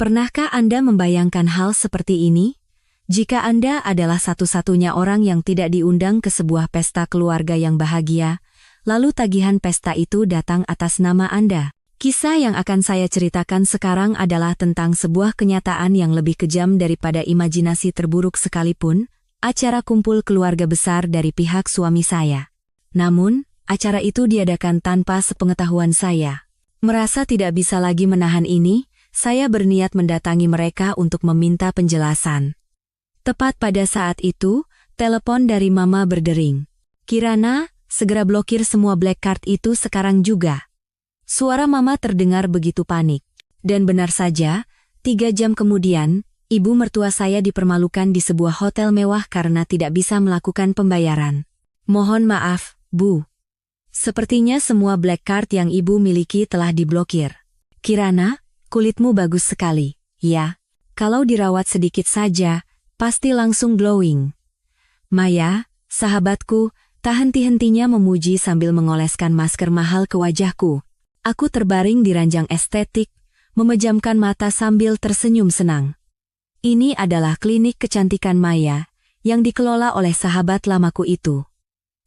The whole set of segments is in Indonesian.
Pernahkah Anda membayangkan hal seperti ini? Jika Anda adalah satu-satunya orang yang tidak diundang ke sebuah pesta keluarga yang bahagia, lalu tagihan pesta itu datang atas nama Anda. Kisah yang akan saya ceritakan sekarang adalah tentang sebuah kenyataan yang lebih kejam daripada imajinasi terburuk sekalipun, acara kumpul keluarga besar dari pihak suami saya. Namun, acara itu diadakan tanpa sepengetahuan saya. Merasa tidak bisa lagi menahan ini, saya berniat mendatangi mereka untuk meminta penjelasan. Tepat pada saat itu, telepon dari Mama berdering. "Kirana, segera blokir semua black card itu sekarang juga." Suara Mama terdengar begitu panik. Dan benar saja, 3 jam kemudian, ibu mertua saya dipermalukan di sebuah hotel mewah karena tidak bisa melakukan pembayaran. "Mohon maaf, Bu. Sepertinya semua black card yang ibu miliki telah diblokir." "Kirana, kulitmu bagus sekali." "Ya, kalau dirawat sedikit saja, pasti langsung glowing." Maya, sahabatku, tak henti-hentinya memuji sambil mengoleskan masker mahal ke wajahku. Aku terbaring di ranjang estetik, memejamkan mata sambil tersenyum senang. Ini adalah klinik kecantikan Maya, yang dikelola oleh sahabat lamaku itu.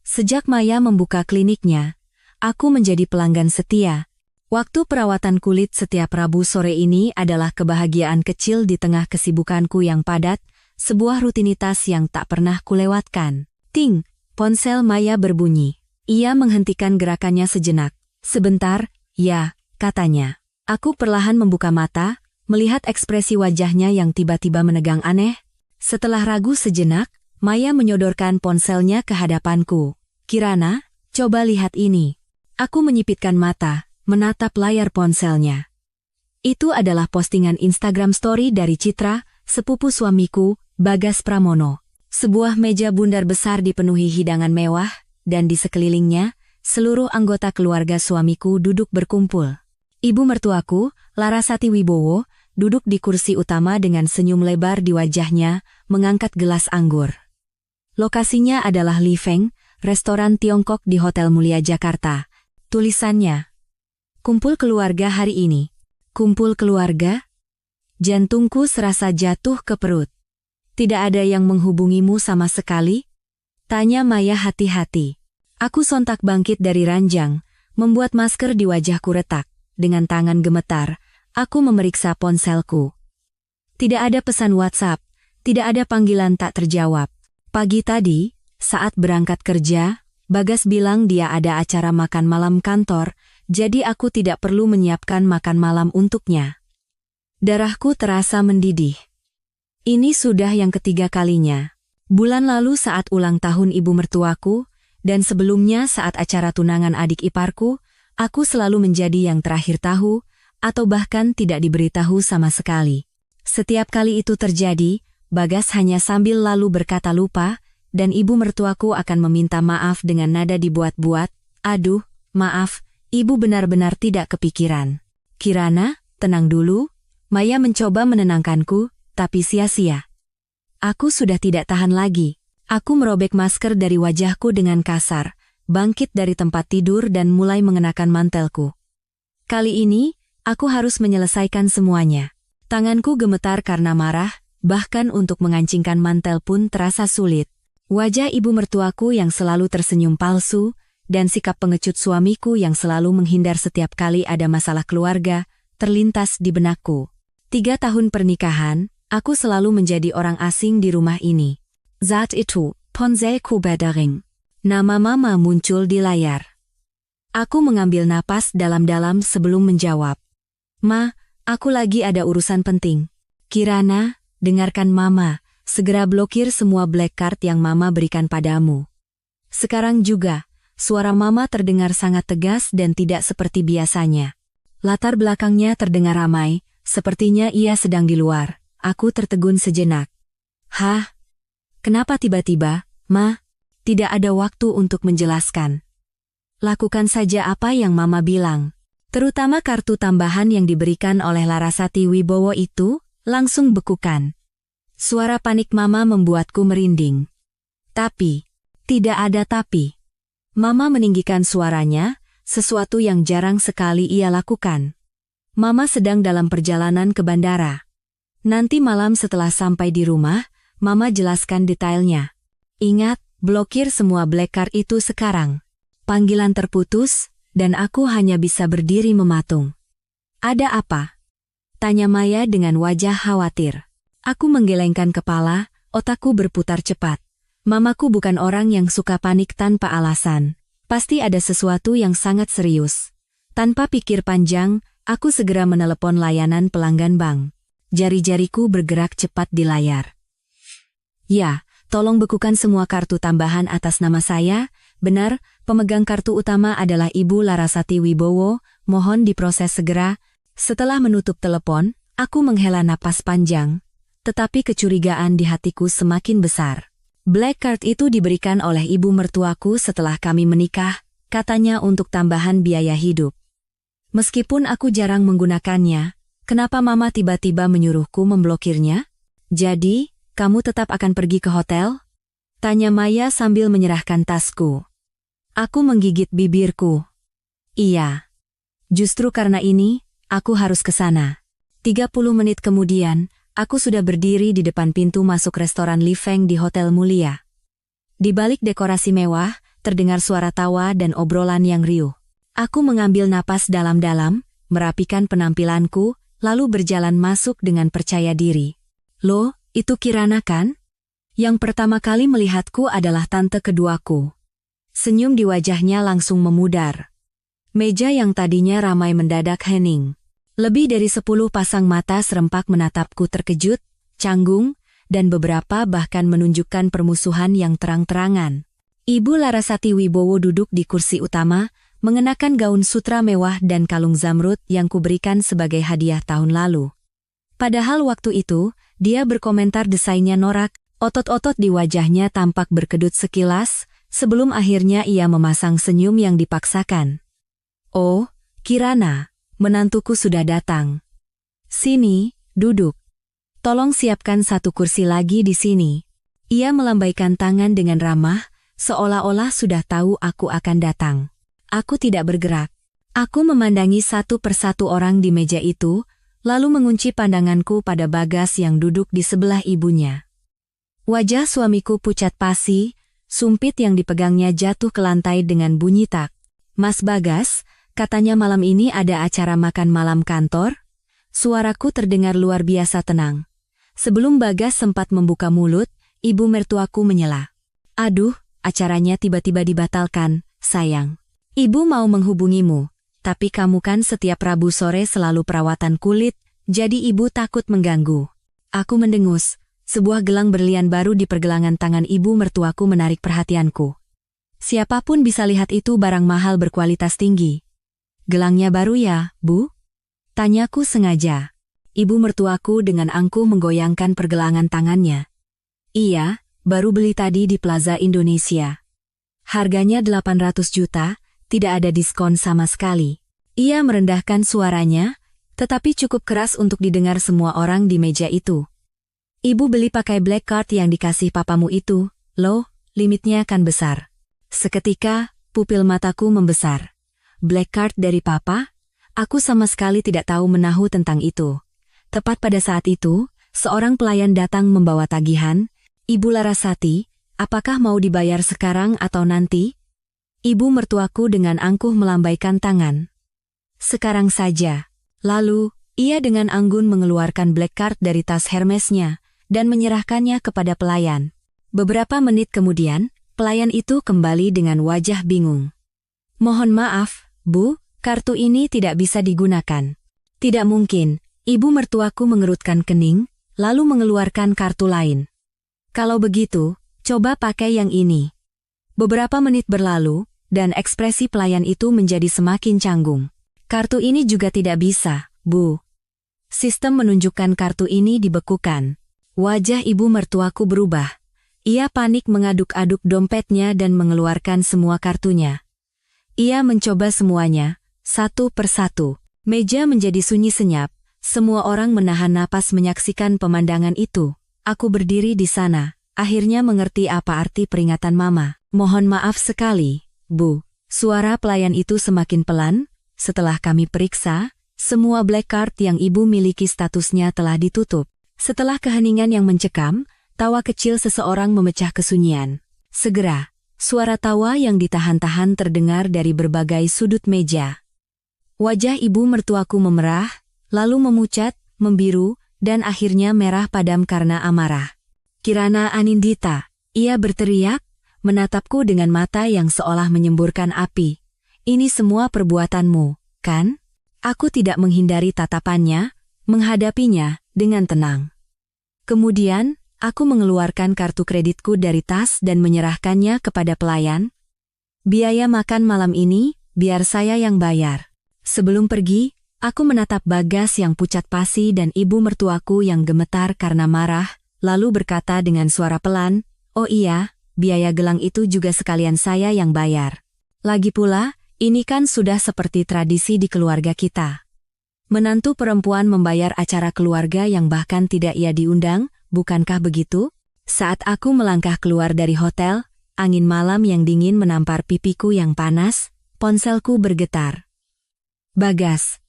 Sejak Maya membuka kliniknya, aku menjadi pelanggan setia. Waktu perawatan kulit setiap Rabu sore ini adalah kebahagiaan kecil di tengah kesibukanku yang padat, sebuah rutinitas yang tak pernah kulewatkan. Ting, ponsel Maya berbunyi. Ia menghentikan gerakannya sejenak. "Sebentar, ya," katanya. Aku perlahan membuka mata, melihat ekspresi wajahnya yang tiba-tiba menegang aneh. Setelah ragu sejenak, Maya menyodorkan ponselnya ke hadapanku. "Kirana, coba lihat ini." Aku menyipitkan mata, menatap layar ponselnya. Itu adalah postingan Instagram Story dari Citra, sepupu suamiku, Bagas Pramono. Sebuah meja bundar besar dipenuhi hidangan mewah, dan di sekelilingnya, seluruh anggota keluarga suamiku duduk berkumpul. Ibu mertuaku, Larasati Wibowo, duduk di kursi utama dengan senyum lebar di wajahnya, mengangkat gelas anggur. Lokasinya adalah Li Feng, restoran Tiongkok di Hotel Mulia Jakarta. Tulisannya, "Kumpul keluarga hari ini." Kumpul keluarga? Jantungku serasa jatuh ke perut. "Tidak ada yang menghubungimu sama sekali?" tanya Maya hati-hati. Aku sontak bangkit dari ranjang, membuat masker di wajahku retak. Dengan tangan gemetar, aku memeriksa ponselku. Tidak ada pesan WhatsApp, tidak ada panggilan tak terjawab. Pagi tadi, saat berangkat kerja, Bagas bilang dia ada acara makan malam kantor, jadi aku tidak perlu menyiapkan makan malam untuknya. Darahku terasa mendidih. Ini sudah yang ketiga kalinya. Bulan lalu saat ulang tahun ibu mertuaku, dan sebelumnya saat acara tunangan adik iparku, aku selalu menjadi yang terakhir tahu, atau bahkan tidak diberitahu sama sekali. Setiap kali itu terjadi, Bagas hanya sambil lalu berkata lupa, dan ibu mertuaku akan meminta maaf dengan nada dibuat-buat. "Aduh, maaf, ibu benar-benar tidak kepikiran." "Kirana, tenang dulu." Maya mencoba menenangkanku, tapi sia-sia. Aku sudah tidak tahan lagi. Aku merobek masker dari wajahku dengan kasar, bangkit dari tempat tidur dan mulai mengenakan mantelku. Kali ini, aku harus menyelesaikan semuanya. Tanganku gemetar karena marah, bahkan untuk mengancingkan mantel pun terasa sulit. Wajah ibu mertuaku yang selalu tersenyum palsu, dan sikap pengecut suamiku yang selalu menghindar setiap kali ada masalah keluarga, terlintas di benakku. 3 tahun pernikahan, aku selalu menjadi orang asing di rumah ini. Saat itu, ponselku berdering. Nama Mama muncul di layar. Aku mengambil napas dalam-dalam sebelum menjawab. "Ma, aku lagi ada urusan penting." "Kirana, dengarkan Mama. Segera blokir semua black card yang Mama berikan padamu." Sekarang juga, suara Mama terdengar sangat tegas dan tidak seperti biasanya. Latar belakangnya terdengar ramai, sepertinya ia sedang di luar. Aku tertegun sejenak. "Hah? Kenapa tiba-tiba, Ma?" "Tidak ada waktu untuk menjelaskan. Lakukan saja apa yang Mama bilang." Terutama kartu tambahan yang diberikan oleh Larasati Wibowo itu, langsung bekukan. Suara panik Mama membuatku merinding. Tapi, tidak ada tapi. Mama meninggikan suaranya, sesuatu yang jarang sekali ia lakukan. Mama sedang dalam perjalanan ke bandara. Nanti malam setelah sampai di rumah, Mama jelaskan detailnya. Ingat, blokir semua black card itu sekarang. Panggilan terputus, dan aku hanya bisa berdiri mematung. Ada apa? Tanya Maya dengan wajah khawatir. Aku menggelengkan kepala, otakku berputar cepat. Mamaku bukan orang yang suka panik tanpa alasan. Pasti ada sesuatu yang sangat serius. Tanpa pikir panjang, aku segera menelepon layanan pelanggan bank. Jari-jariku bergerak cepat di layar. Ya, tolong bekukan semua kartu tambahan atas nama saya. Benar, pemegang kartu utama adalah Ibu Larasati Wibowo, mohon diproses segera. Setelah menutup telepon, aku menghela napas panjang. Tetapi kecurigaan di hatiku semakin besar. Black card itu diberikan oleh ibu mertuaku setelah kami menikah, katanya untuk tambahan biaya hidup. Meskipun aku jarang menggunakannya, kenapa Mama tiba-tiba menyuruhku memblokirnya? Jadi, kamu tetap akan pergi ke hotel? Tanya Maya sambil menyerahkan tasku. Aku menggigit bibirku. Iya. Justru karena ini, aku harus ke sana. 30 menit kemudian, aku sudah berdiri di depan pintu masuk restoran Li Feng di Hotel Mulia. Di balik dekorasi mewah, terdengar suara tawa dan obrolan yang riuh. Aku mengambil napas dalam-dalam, merapikan penampilanku, lalu berjalan masuk dengan percaya diri. Loh, itu Kirana kan? Yang pertama kali melihatku adalah tante keduaku. Senyum di wajahnya langsung memudar. Meja yang tadinya ramai mendadak hening. Lebih dari 10 pasang mata serempak menatapku terkejut, canggung, dan beberapa bahkan menunjukkan permusuhan yang terang-terangan. Ibu Larasati Wibowo duduk di kursi utama, mengenakan gaun sutra mewah dan kalung zamrud yang kuberikan sebagai hadiah tahun lalu. Padahal waktu itu, dia berkomentar desainnya norak, otot-otot di wajahnya tampak berkedut sekilas, sebelum akhirnya ia memasang senyum yang dipaksakan. Oh, Kirana. Menantuku sudah datang. Sini, duduk. Tolong siapkan satu kursi lagi di sini. Ia melambaikan tangan dengan ramah, seolah-olah sudah tahu aku akan datang. Aku tidak bergerak. Aku memandangi satu persatu orang di meja itu, lalu mengunci pandanganku pada Bagas yang duduk di sebelah ibunya. Wajah suamiku pucat pasi, sumpit yang dipegangnya jatuh ke lantai dengan bunyi tak. Mas Bagas, katanya malam ini ada acara makan malam kantor? Suaraku terdengar luar biasa tenang. Sebelum Bagas sempat membuka mulut, ibu mertuaku menyela. Aduh, acaranya tiba-tiba dibatalkan, sayang. Ibu mau menghubungimu, tapi kamu kan setiap Rabu sore selalu perawatan kulit, jadi ibu takut mengganggu. Aku mendengus, sebuah gelang berlian baru di pergelangan tangan ibu mertuaku menarik perhatianku. Siapapun bisa lihat itu barang mahal berkualitas tinggi. Gelangnya baru ya, Bu? Tanyaku sengaja. Ibu mertuaku dengan angkuh menggoyangkan pergelangan tangannya. Iya, baru beli tadi di Plaza Indonesia. Harganya 800 juta, tidak ada diskon sama sekali. Ia merendahkan suaranya, tetapi cukup keras untuk didengar semua orang di meja itu. Ibu beli pakai black card yang dikasih papamu itu, loh, limitnya kan besar. Seketika, pupil mataku membesar. Black card dari papa? Aku sama sekali tidak tahu menahu tentang itu. Tepat pada saat itu, seorang pelayan datang membawa tagihan. Ibu Larasati, apakah mau dibayar sekarang atau nanti? Ibu mertuaku dengan angkuh melambaikan tangan. Sekarang saja. Lalu, ia dengan anggun mengeluarkan black card dari tas Hermesnya dan menyerahkannya kepada pelayan. Beberapa menit kemudian, pelayan itu kembali dengan wajah bingung. Mohon maaf, Bu, kartu ini tidak bisa digunakan. Tidak mungkin, ibu mertuaku mengerutkan kening, lalu mengeluarkan kartu lain. Kalau begitu, coba pakai yang ini. Beberapa menit berlalu, dan ekspresi pelayan itu menjadi semakin canggung. Kartu ini juga tidak bisa, Bu. Sistem menunjukkan kartu ini dibekukan. Wajah ibu mertuaku berubah. Ia panik mengaduk-aduk dompetnya dan mengeluarkan semua kartunya. Ia mencoba semuanya, satu persatu. Meja menjadi sunyi senyap, semua orang menahan napas menyaksikan pemandangan itu. Aku berdiri di sana, akhirnya mengerti apa arti peringatan Mama. Mohon maaf sekali, Bu. Suara pelayan itu semakin pelan. Setelah kami periksa, semua black card yang ibu miliki statusnya telah ditutup. Setelah keheningan yang mencekam, tawa kecil seseorang memecah kesunyian. Segera, suara tawa yang ditahan-tahan terdengar dari berbagai sudut meja. Wajah ibu mertuaku memerah, lalu memucat, membiru, dan akhirnya merah padam karena amarah. "Kirana Anindita," ia berteriak, menatapku dengan mata yang seolah menyemburkan api. "Ini semua perbuatanmu, kan?" Aku tidak menghindari tatapannya, menghadapinya dengan tenang. Kemudian, aku mengeluarkan kartu kreditku dari tas dan menyerahkannya kepada pelayan. "Biaya makan malam ini, biar saya yang bayar." Sebelum pergi, aku menatap Bagas yang pucat pasi dan ibu mertuaku yang gemetar karena marah, lalu berkata dengan suara pelan, "Oh iya, biaya gelang itu juga sekalian saya yang bayar. Lagi pula, ini kan sudah seperti tradisi di keluarga kita. Menantu perempuan membayar acara keluarga yang bahkan tidak ia diundang, bukankah begitu?" Saat aku melangkah keluar dari hotel, angin malam yang dingin menampar pipiku yang panas, ponselku bergetar. "Bagas."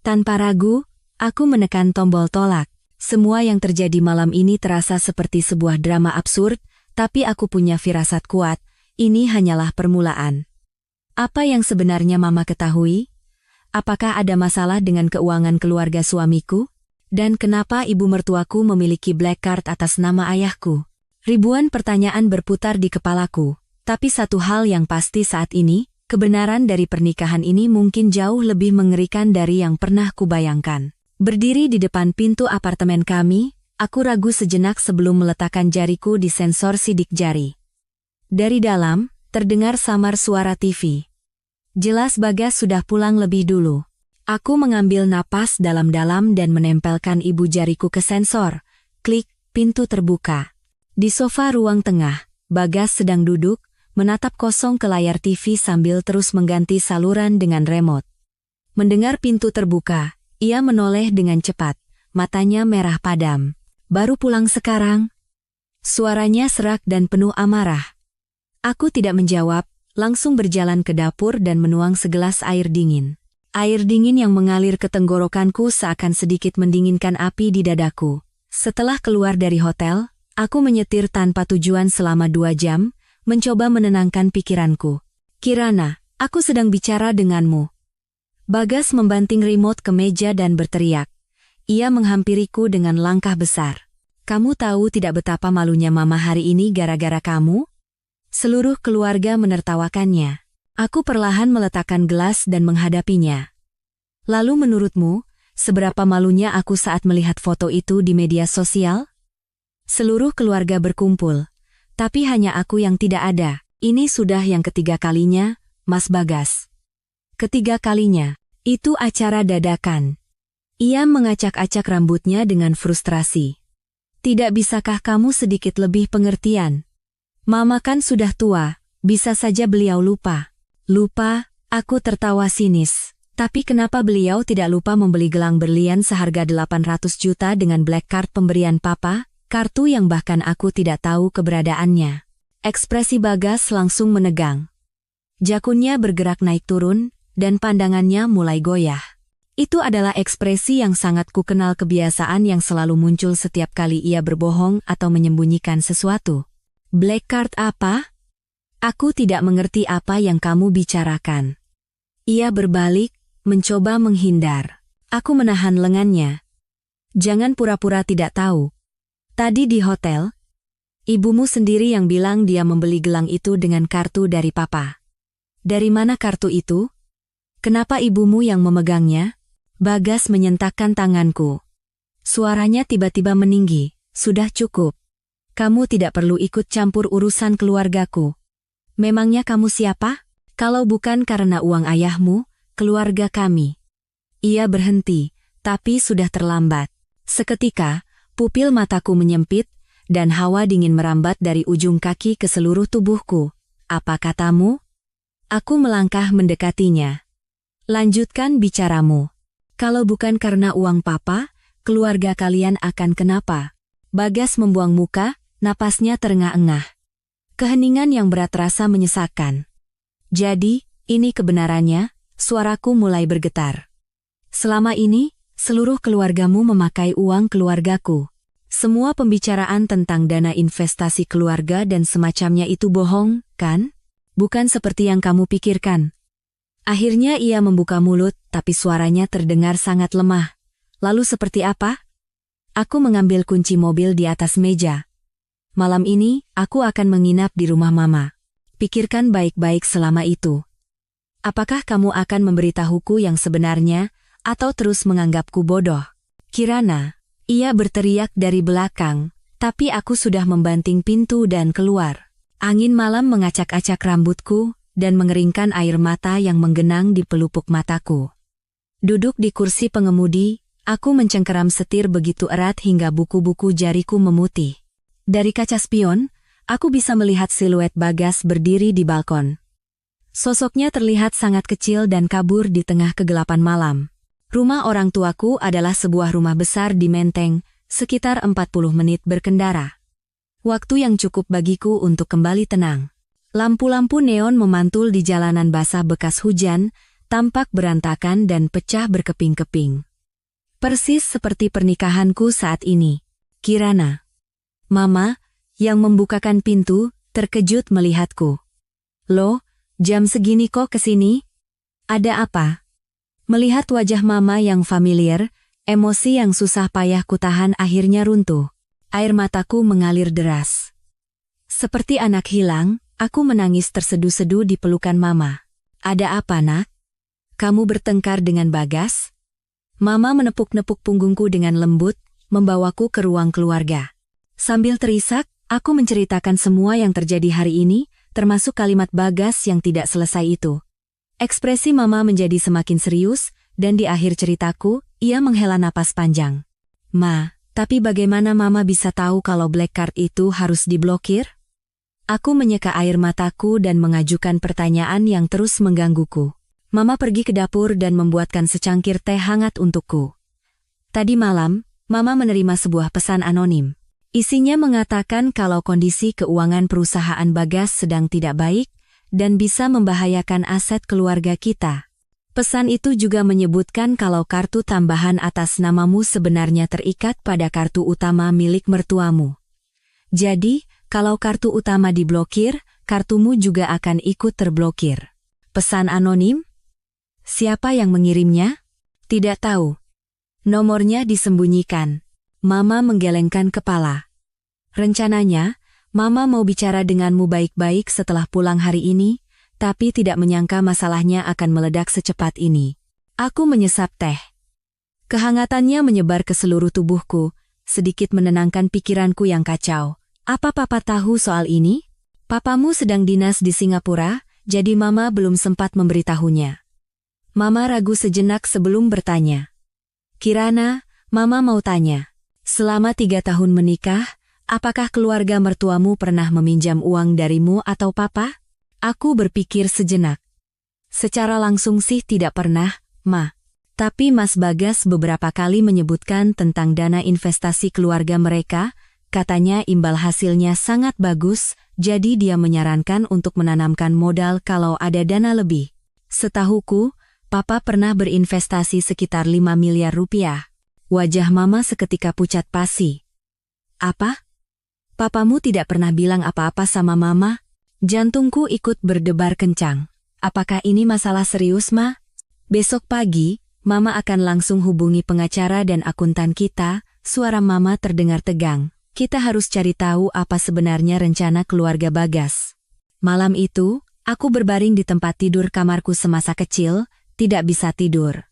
Tanpa ragu, aku menekan tombol tolak. Semua yang terjadi malam ini terasa seperti sebuah drama absurd, tapi aku punya firasat kuat, ini hanyalah permulaan. Apa yang sebenarnya Mama ketahui? Apakah ada masalah dengan keuangan keluarga suamiku? Dan kenapa ibu mertuaku memiliki black card atas nama ayahku? Ribuan pertanyaan berputar di kepalaku, tapi satu hal yang pasti saat ini, kebenaran dari pernikahan ini mungkin jauh lebih mengerikan dari yang pernah kubayangkan. Berdiri di depan pintu apartemen kami, aku ragu sejenak sebelum meletakkan jariku di sensor sidik jari. Dari dalam, terdengar samar suara TV. Jelas Bagas sudah pulang lebih dulu. Aku mengambil napas dalam-dalam dan menempelkan ibu jariku ke sensor. Klik, pintu terbuka. Di sofa ruang tengah, Bagas sedang duduk, menatap kosong ke layar TV sambil terus mengganti saluran dengan remote. Mendengar pintu terbuka, ia menoleh dengan cepat, matanya merah padam. "Baru pulang sekarang?" Suaranya serak dan penuh amarah. Aku tidak menjawab, langsung berjalan ke dapur dan menuang segelas air dingin. Air dingin yang mengalir ke tenggorokanku seakan sedikit mendinginkan api di dadaku. Setelah keluar dari hotel, aku menyetir tanpa tujuan selama 2 jam, mencoba menenangkan pikiranku. "Kirana, aku sedang bicara denganmu." Bagas membanting remote ke meja dan berteriak. Ia menghampiriku dengan langkah besar. "Kamu tahu tidak betapa malunya Mama hari ini gara-gara kamu?" Seluruh keluarga menertawakannya. Aku perlahan meletakkan gelas dan menghadapinya. "Lalu menurutmu, seberapa malunya aku saat melihat foto itu di media sosial?" Seluruh keluarga berkumpul, tapi hanya aku yang tidak ada. Ini sudah yang ketiga kalinya, Mas Bagas. Ketiga kalinya, itu acara dadakan. Ia mengacak-acak rambutnya dengan frustrasi. "Tidak bisakah kamu sedikit lebih pengertian? Mama kan sudah tua, bisa saja beliau lupa." "Lupa?" Aku tertawa sinis. "Tapi kenapa beliau tidak lupa membeli gelang berlian seharga 800 juta dengan black card pemberian Papa, kartu yang bahkan aku tidak tahu keberadaannya?" Ekspresi Bagas langsung menegang. Jakunnya bergerak naik turun, dan pandangannya mulai goyah. Itu adalah ekspresi yang sangat kukenal, kebiasaan yang selalu muncul setiap kali ia berbohong atau menyembunyikan sesuatu. "Black card apa? Aku tidak mengerti apa yang kamu bicarakan." Ia berbalik, mencoba menghindar. Aku menahan lengannya. "Jangan pura-pura tidak tahu. Tadi di hotel, ibumu sendiri yang bilang dia membeli gelang itu dengan kartu dari Papa." "Dari mana kartu itu? Kenapa ibumu yang memegangnya?" Bagas menyentakkan tanganku. Suaranya tiba-tiba meninggi. "Sudah cukup. Kamu tidak perlu ikut campur urusan keluargaku. Memangnya kamu siapa? Kalau bukan karena uang ayahmu, keluarga kami." Ia berhenti, tapi sudah terlambat. Seketika, pupil mataku menyempit, dan hawa dingin merambat dari ujung kaki ke seluruh tubuhku. "Apa katamu?" Aku melangkah mendekatinya. "Lanjutkan bicaramu. Kalau bukan karena uang Papa, keluarga kalian akan kenapa?" Bagas membuang muka, napasnya terengah-engah. Keheningan yang berat rasa menyesakkan. "Jadi, ini kebenarannya," suaraku mulai bergetar. "Selama ini, seluruh keluargamu memakai uang keluargaku. Semua pembicaraan tentang dana investasi keluarga dan semacamnya itu bohong, kan? Bukan seperti yang kamu pikirkan. Akhirnya ia membuka mulut, tapi suaranya terdengar sangat lemah. Lalu seperti apa? Aku mengambil kunci mobil di atas meja. Malam ini, aku akan menginap di rumah Mama. Pikirkan baik-baik selama itu. Apakah kamu akan memberitahuku yang sebenarnya, atau terus menganggapku bodoh? Kirana, ia berteriak dari belakang, tapi aku sudah membanting pintu dan keluar. Angin malam mengacak-acak rambutku, dan mengeringkan air mata yang menggenang di pelupuk mataku. Duduk di kursi pengemudi, aku mencengkeram setir begitu erat hingga buku-buku jariku memutih. Dari kaca spion, aku bisa melihat siluet Bagas berdiri di balkon. Sosoknya terlihat sangat kecil dan kabur di tengah kegelapan malam. Rumah orang tuaku adalah sebuah rumah besar di Menteng, sekitar 40 menit berkendara. Waktu yang cukup bagiku untuk kembali tenang. Lampu-lampu neon memantul di jalanan basah bekas hujan, tampak berantakan dan pecah berkeping-keping. Persis seperti pernikahanku saat ini. Kirana. Mama, yang membukakan pintu, terkejut melihatku. Loh, jam segini kok kesini? Ada apa? Melihat wajah Mama yang familiar, emosi yang susah payah kutahan akhirnya runtuh. Air mataku mengalir deras. Seperti anak hilang, aku menangis terseduh-seduh di pelukan Mama. Ada apa, Nak? Kamu bertengkar dengan Bagas? Mama menepuk-nepuk punggungku dengan lembut, membawaku ke ruang keluarga. Sambil terisak, aku menceritakan semua yang terjadi hari ini, termasuk kalimat Bagas yang tidak selesai itu. Ekspresi Mama menjadi semakin serius, dan di akhir ceritaku, ia menghela napas panjang. Ma, tapi bagaimana Mama bisa tahu kalau black card itu harus diblokir? Aku menyeka air mataku dan mengajukan pertanyaan yang terus menggangguku. Mama pergi ke dapur dan membuatkan secangkir teh hangat untukku. Tadi malam, Mama menerima sebuah pesan anonim. Isinya mengatakan kalau kondisi keuangan perusahaan Bagas sedang tidak baik dan bisa membahayakan aset keluarga kita. Pesan itu juga menyebutkan kalau kartu tambahan atas namamu sebenarnya terikat pada kartu utama milik mertuamu. Jadi, kalau kartu utama diblokir, kartumu juga akan ikut terblokir. Pesan anonim? Siapa yang mengirimnya? Tidak tahu. Nomornya disembunyikan. Mama menggelengkan kepala. Rencananya, Mama mau bicara denganmu baik-baik setelah pulang hari ini, tapi tidak menyangka masalahnya akan meledak secepat ini. Aku menyesap teh. Kehangatannya menyebar ke seluruh tubuhku, sedikit menenangkan pikiranku yang kacau. Apa Papa tahu soal ini? Papamu sedang dinas di Singapura, jadi Mama belum sempat memberitahunya. Mama ragu sejenak sebelum bertanya. Kirana, Mama mau tanya. Selama 3 tahun menikah, apakah keluarga mertuamu pernah meminjam uang darimu atau Papa? Aku berpikir sejenak. Secara langsung sih tidak pernah, Ma. Tapi Mas Bagas beberapa kali menyebutkan tentang dana investasi keluarga mereka, katanya imbal hasilnya sangat bagus, jadi dia menyarankan untuk menanamkan modal kalau ada dana lebih. Setahuku, Papa pernah berinvestasi sekitar 5 miliar rupiah. Wajah Mama seketika pucat pasi. Apa? Papamu tidak pernah bilang apa-apa sama Mama? Jantungku ikut berdebar kencang. Apakah ini masalah serius, Ma? Besok pagi, Mama akan langsung hubungi pengacara dan akuntan kita. Suara Mama terdengar tegang. Kita harus cari tahu apa sebenarnya rencana keluarga Bagas. Malam itu, aku berbaring di tempat tidur kamarku semasa kecil, tidak bisa tidur.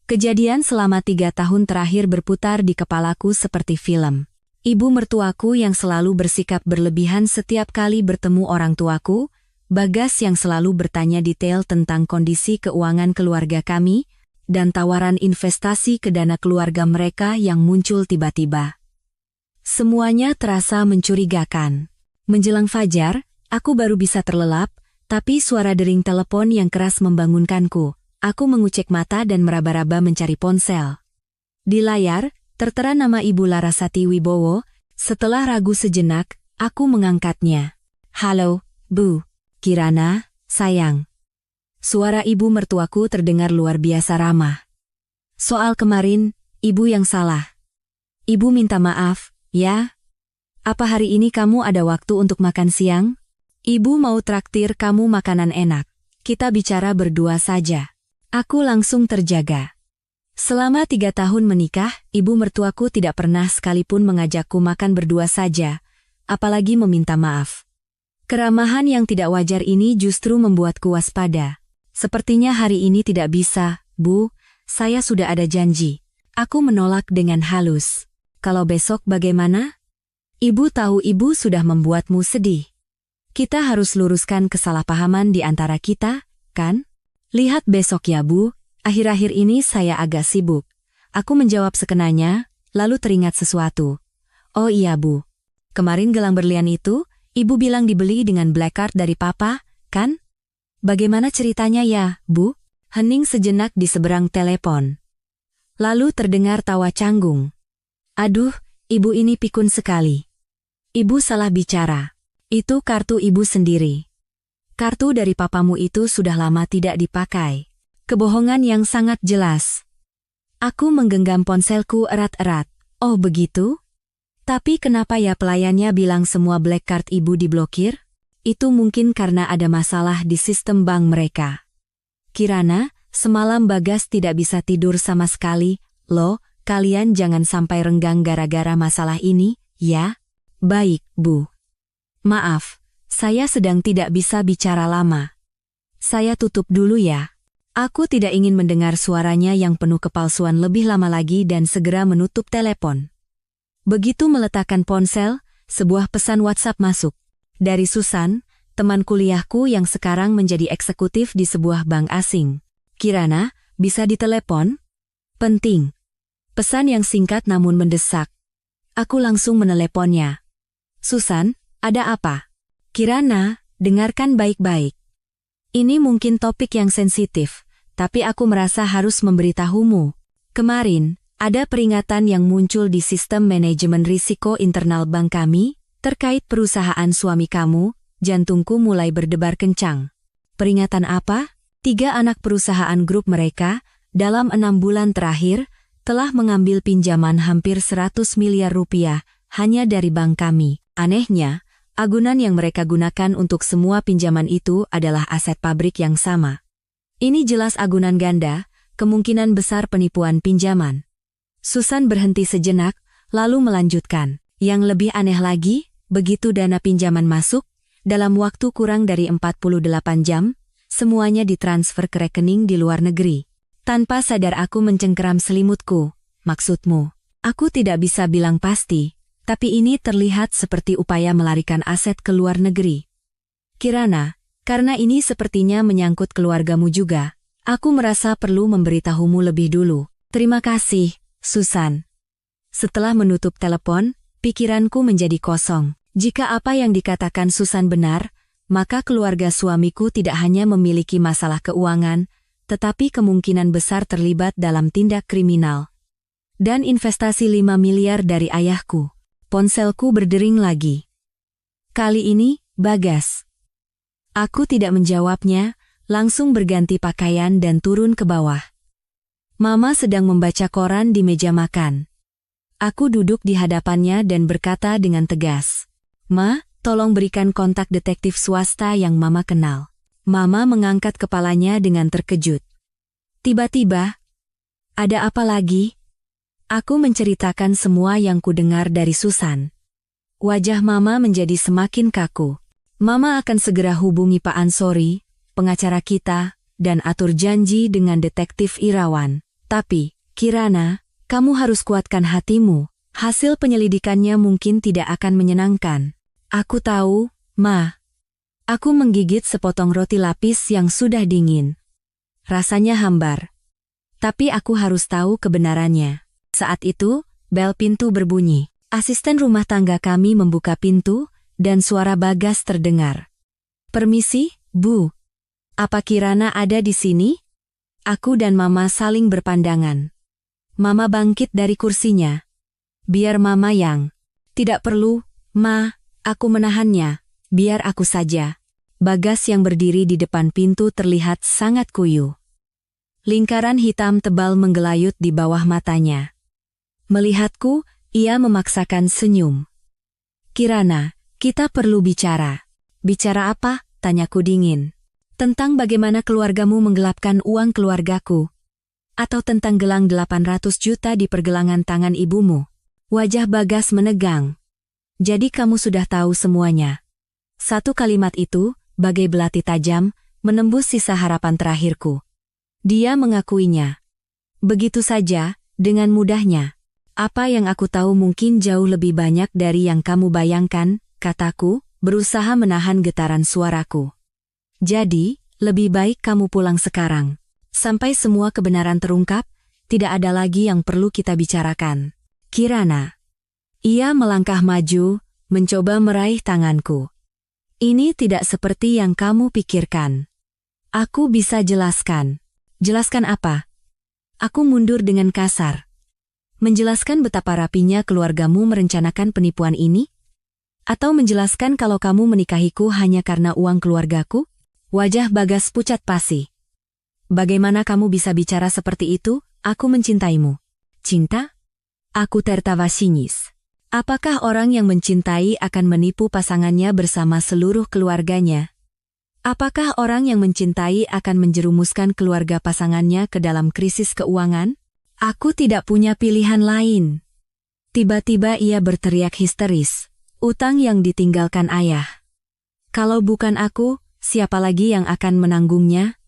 Kejadian selama 3 tahun terakhir berputar di kepalaku seperti film. Ibu mertuaku yang selalu bersikap berlebihan setiap kali bertemu orang tuaku, Bagas yang selalu bertanya detail tentang kondisi keuangan keluarga kami, dan tawaran investasi ke dana keluarga mereka yang muncul tiba-tiba. Semuanya terasa mencurigakan. Menjelang fajar, aku baru bisa terlelap, tapi suara dering telepon yang keras membangunkanku. Aku mengucek mata dan meraba-raba mencari ponsel. Di layar, tertera nama Ibu Larasati Wibowo. Setelah ragu sejenak, aku mengangkatnya. Halo, Bu. Kirana, sayang. Suara ibu mertuaku terdengar luar biasa ramah. Soal kemarin, Ibu yang salah. Ibu minta maaf, Ya? Apa hari ini kamu ada waktu untuk makan siang? Ibu mau traktir kamu makanan enak. Kita bicara berdua saja. Aku langsung terjaga. Selama 3 tahun menikah, ibu mertuaku tidak pernah sekalipun mengajakku makan berdua saja, apalagi meminta maaf. Keramahan yang tidak wajar ini justru membuatku waspada. Sepertinya hari ini tidak bisa, Bu, saya sudah ada janji. Aku menolak dengan halus. Kalau besok bagaimana? Ibu tahu ibu sudah membuatmu sedih. Kita harus luruskan kesalahpahaman di antara kita, kan? Lihat besok ya Bu, akhir-akhir ini saya agak sibuk. Aku menjawab sekenanya, lalu teringat sesuatu. Oh iya Bu, kemarin gelang berlian itu, Ibu bilang dibeli dengan black card dari Papa, kan? Bagaimana ceritanya ya, Bu? Hening sejenak di seberang telepon. Lalu terdengar tawa canggung. Aduh, Ibu ini pikun sekali. Ibu salah bicara. Itu kartu Ibu sendiri. Kartu dari papamu itu sudah lama tidak dipakai. Kebohongan yang sangat jelas. Aku menggenggam ponselku erat-erat. Oh begitu? Tapi kenapa ya pelayannya bilang semua black card Ibu diblokir? Itu mungkin karena ada masalah di sistem bank mereka. Kirana, semalam Bagas tidak bisa tidur sama sekali. Loh, kalian jangan sampai renggang gara-gara masalah ini, ya? Baik, Bu. Maaf, saya sedang tidak bisa bicara lama. Saya tutup dulu ya. Aku tidak ingin mendengar suaranya yang penuh kepalsuan lebih lama lagi dan segera menutup telepon. Begitu meletakkan ponsel, sebuah pesan WhatsApp masuk. Dari Susan, teman kuliahku yang sekarang menjadi eksekutif di sebuah bank asing. Kirana, bisa ditelepon? Penting. Pesan yang singkat namun mendesak. Aku langsung meneleponnya. Susan, ada apa? Kirana, dengarkan baik-baik. Ini mungkin topik yang sensitif, tapi aku merasa harus memberitahumu. Kemarin, ada peringatan yang muncul di sistem manajemen risiko internal bank kami, terkait perusahaan suami kamu. Jantungku mulai berdebar kencang. Peringatan apa? 3 anak perusahaan grup mereka, dalam 6 bulan terakhir, telah mengambil pinjaman hampir 100 miliar rupiah, hanya dari bank kami. Anehnya, agunan yang mereka gunakan untuk semua pinjaman itu adalah aset pabrik yang sama. Ini jelas agunan ganda, kemungkinan besar penipuan pinjaman. Susan berhenti sejenak, lalu melanjutkan. Yang lebih aneh lagi, begitu dana pinjaman masuk, dalam waktu kurang dari 48 jam, semuanya ditransfer ke rekening di luar negeri. Tanpa sadar aku mencengkeram selimutku. Maksudmu? Aku tidak bisa bilang pasti, tapi ini terlihat seperti upaya melarikan aset ke luar negeri. Kirana, karena ini sepertinya menyangkut keluargamu juga, aku merasa perlu memberitahumu lebih dulu. Terima kasih, Susan. Setelah menutup telepon, pikiranku menjadi kosong. Jika apa yang dikatakan Susan benar, maka keluarga suamiku tidak hanya memiliki masalah keuangan, tetapi kemungkinan besar terlibat dalam tindak kriminal. Dan investasi 5 miliar dari ayahku. Ponselku berdering lagi. Kali ini, Bagas. Aku tidak menjawabnya, langsung berganti pakaian dan turun ke bawah. Mama sedang membaca koran di meja makan. Aku duduk di hadapannya dan berkata dengan tegas, "Ma, tolong berikan kontak detektif swasta yang Mama kenal." Mama mengangkat kepalanya dengan terkejut. Tiba-tiba, "Ada apa lagi?" Aku menceritakan semua yang kudengar dari Susan. Wajah Mama menjadi semakin kaku. Mama akan segera hubungi Pak Ansori, pengacara kita, dan atur janji dengan detektif Irawan. Tapi, Kirana, kamu harus kuatkan hatimu. Hasil penyelidikannya mungkin tidak akan menyenangkan. Aku tahu, Ma. Aku menggigit sepotong roti lapis yang sudah dingin. Rasanya hambar. Tapi aku harus tahu kebenarannya. Saat itu, bel pintu berbunyi. Asisten rumah tangga kami membuka pintu, dan suara Bagas terdengar. "Permisi, Bu. Apa Kirana ada di sini?" Aku dan Mama saling berpandangan. Mama bangkit dari kursinya. "Biar Mama yang." "Tidak perlu, Ma, aku menahannya. Biar aku saja." Bagas yang berdiri di depan pintu terlihat sangat kuyuh. Lingkaran hitam tebal menggelayut di bawah matanya. Melihatku, Ia memaksakan senyum. Kirana, kita perlu bicara. Bicara apa? Tanyaku dingin. Tentang bagaimana keluargamu menggelapkan uang keluargaku. Atau tentang gelang 800 juta di pergelangan tangan ibumu. Wajah Bagas menegang. Jadi kamu sudah tahu semuanya. Satu kalimat itu, bagai belati tajam, menembus sisa harapan terakhirku. Dia mengakuinya. Begitu saja, dengan mudahnya. Apa yang aku tahu mungkin jauh lebih banyak dari yang kamu bayangkan, kataku, berusaha menahan getaran suaraku. Jadi, lebih baik kamu pulang sekarang. Sampai semua kebenaran terungkap, tidak ada lagi yang perlu kita bicarakan. Kirana. Ia melangkah maju, mencoba meraih tanganku. Ini tidak seperti yang kamu pikirkan. Aku bisa jelaskan. Jelaskan apa? Aku mundur dengan kasar. Menjelaskan betapa rapinya keluargamu merencanakan penipuan ini? Atau menjelaskan kalau kamu menikahiku hanya karena uang keluargaku? Wajah Bagas pucat pasi. Bagaimana kamu bisa bicara seperti itu? Aku mencintaimu. Cinta? Aku tertawa sinis. Apakah orang yang mencintai akan menipu pasangannya bersama seluruh keluarganya? Apakah orang yang mencintai akan menjerumuskan keluarga pasangannya ke dalam krisis keuangan? Aku tidak punya pilihan lain. Tiba-tiba ia berteriak histeris. Utang yang ditinggalkan ayah. Kalau bukan aku, siapa lagi yang akan menanggungnya?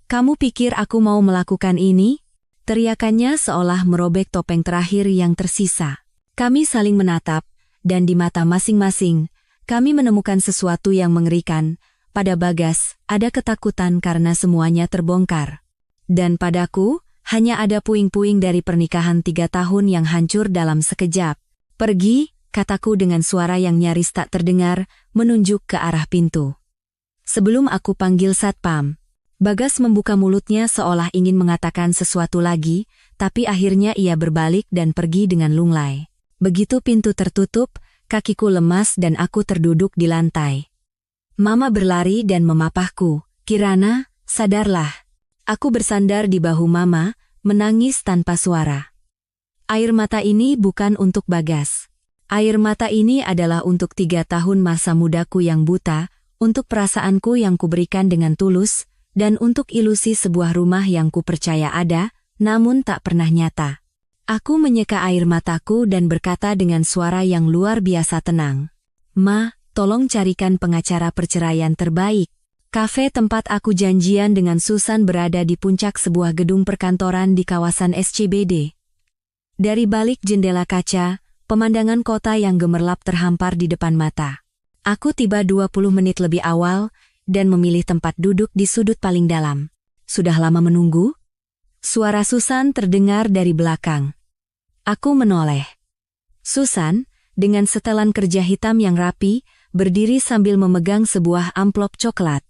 Kamu pikir aku mau melakukan ini? Teriakannya seolah merobek topeng terakhir yang tersisa. Kami saling menatap, dan di mata masing-masing, kami menemukan sesuatu yang mengerikan. Pada Bagas, ada ketakutan karena semuanya terbongkar. Dan padaku, hanya ada puing-puing dari pernikahan 3 tahun yang hancur dalam sekejap. Pergi, kataku dengan suara yang nyaris tak terdengar, menunjuk ke arah pintu. Sebelum aku panggil satpam, Bagas membuka mulutnya seolah ingin mengatakan sesuatu lagi, tapi akhirnya ia berbalik dan pergi dengan lunglai. Begitu pintu tertutup, kakiku lemas dan aku terduduk di lantai. Mama berlari dan memapahku. Kirana, sadarlah. Aku bersandar di bahu Mama, menangis tanpa suara. Air mata ini bukan untuk Bagas. Air mata ini adalah untuk 3 tahun masa mudaku yang buta, untuk perasaanku yang kuberikan dengan tulus, dan untuk ilusi sebuah rumah yang kupercaya ada, namun tak pernah nyata. Aku menyeka air mataku dan berkata dengan suara yang luar biasa tenang. Ma, tolong carikan pengacara perceraian terbaik. Kafe tempat aku janjian dengan Susan berada di puncak sebuah gedung perkantoran di kawasan SCBD. Dari balik jendela kaca, pemandangan kota yang gemerlap terhampar di depan mata. Aku tiba 20 menit lebih awal, dan memilih tempat duduk di sudut paling dalam. Sudah lama menunggu? Suara Susan terdengar dari belakang. Aku menoleh. Susan, dengan setelan kerja hitam yang rapi, berdiri sambil memegang sebuah amplop coklat.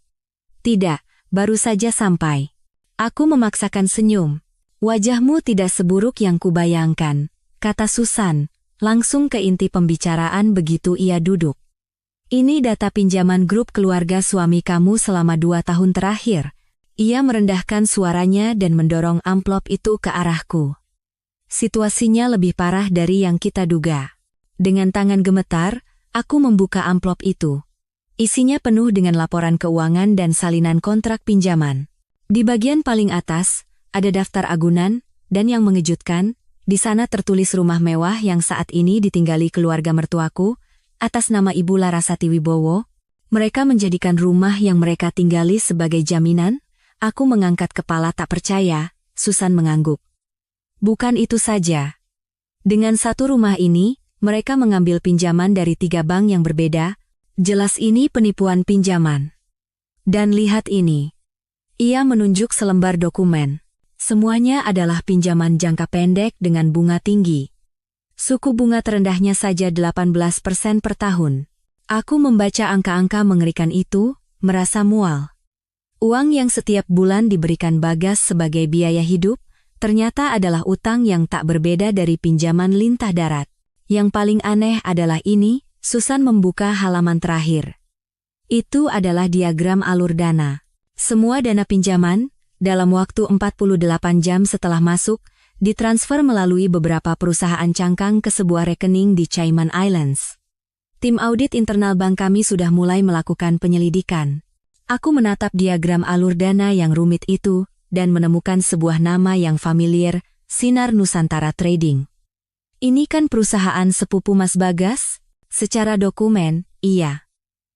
Tidak, baru saja sampai. Aku memaksakan senyum. Wajahmu tidak seburuk yang kubayangkan, kata Susan, langsung ke inti pembicaraan begitu ia duduk. Ini data pinjaman grup keluarga suami kamu selama 2 tahun terakhir. Ia merendahkan suaranya dan mendorong amplop itu ke arahku. Situasinya lebih parah dari yang kita duga. Dengan tangan gemetar, aku membuka amplop itu. Isinya penuh dengan laporan keuangan dan salinan kontrak pinjaman. Di bagian paling atas, ada daftar agunan, dan yang mengejutkan, di sana tertulis rumah mewah yang saat ini ditinggali keluarga mertuaku, atas nama Ibu Larasati Wibowo. Mereka menjadikan rumah yang mereka tinggali sebagai jaminan. Aku mengangkat kepala tak percaya. Susan mengangguk. Bukan itu saja. Dengan satu rumah ini, mereka mengambil pinjaman dari 3 bank yang berbeda. Jelas ini penipuan pinjaman. Dan lihat ini. Ia menunjuk selembar dokumen. Semuanya adalah pinjaman jangka pendek dengan bunga tinggi. Suku bunga terendahnya saja 18% per tahun. Aku membaca angka-angka mengerikan itu, merasa mual. Uang yang setiap bulan diberikan Bagas sebagai biaya hidup, ternyata adalah utang yang tak berbeda dari pinjaman lintah darat. Yang paling aneh adalah ini, Susan membuka halaman terakhir. Itu adalah diagram alur dana. Semua dana pinjaman, dalam waktu 48 jam setelah masuk, ditransfer melalui beberapa perusahaan cangkang ke sebuah rekening di Cayman Islands. Tim audit internal bank kami sudah mulai melakukan penyelidikan. Aku menatap diagram alur dana yang rumit itu dan menemukan sebuah nama yang familiar, Sinar Nusantara Trading. Ini kan perusahaan sepupu Mas Bagas? Secara dokumen, iya.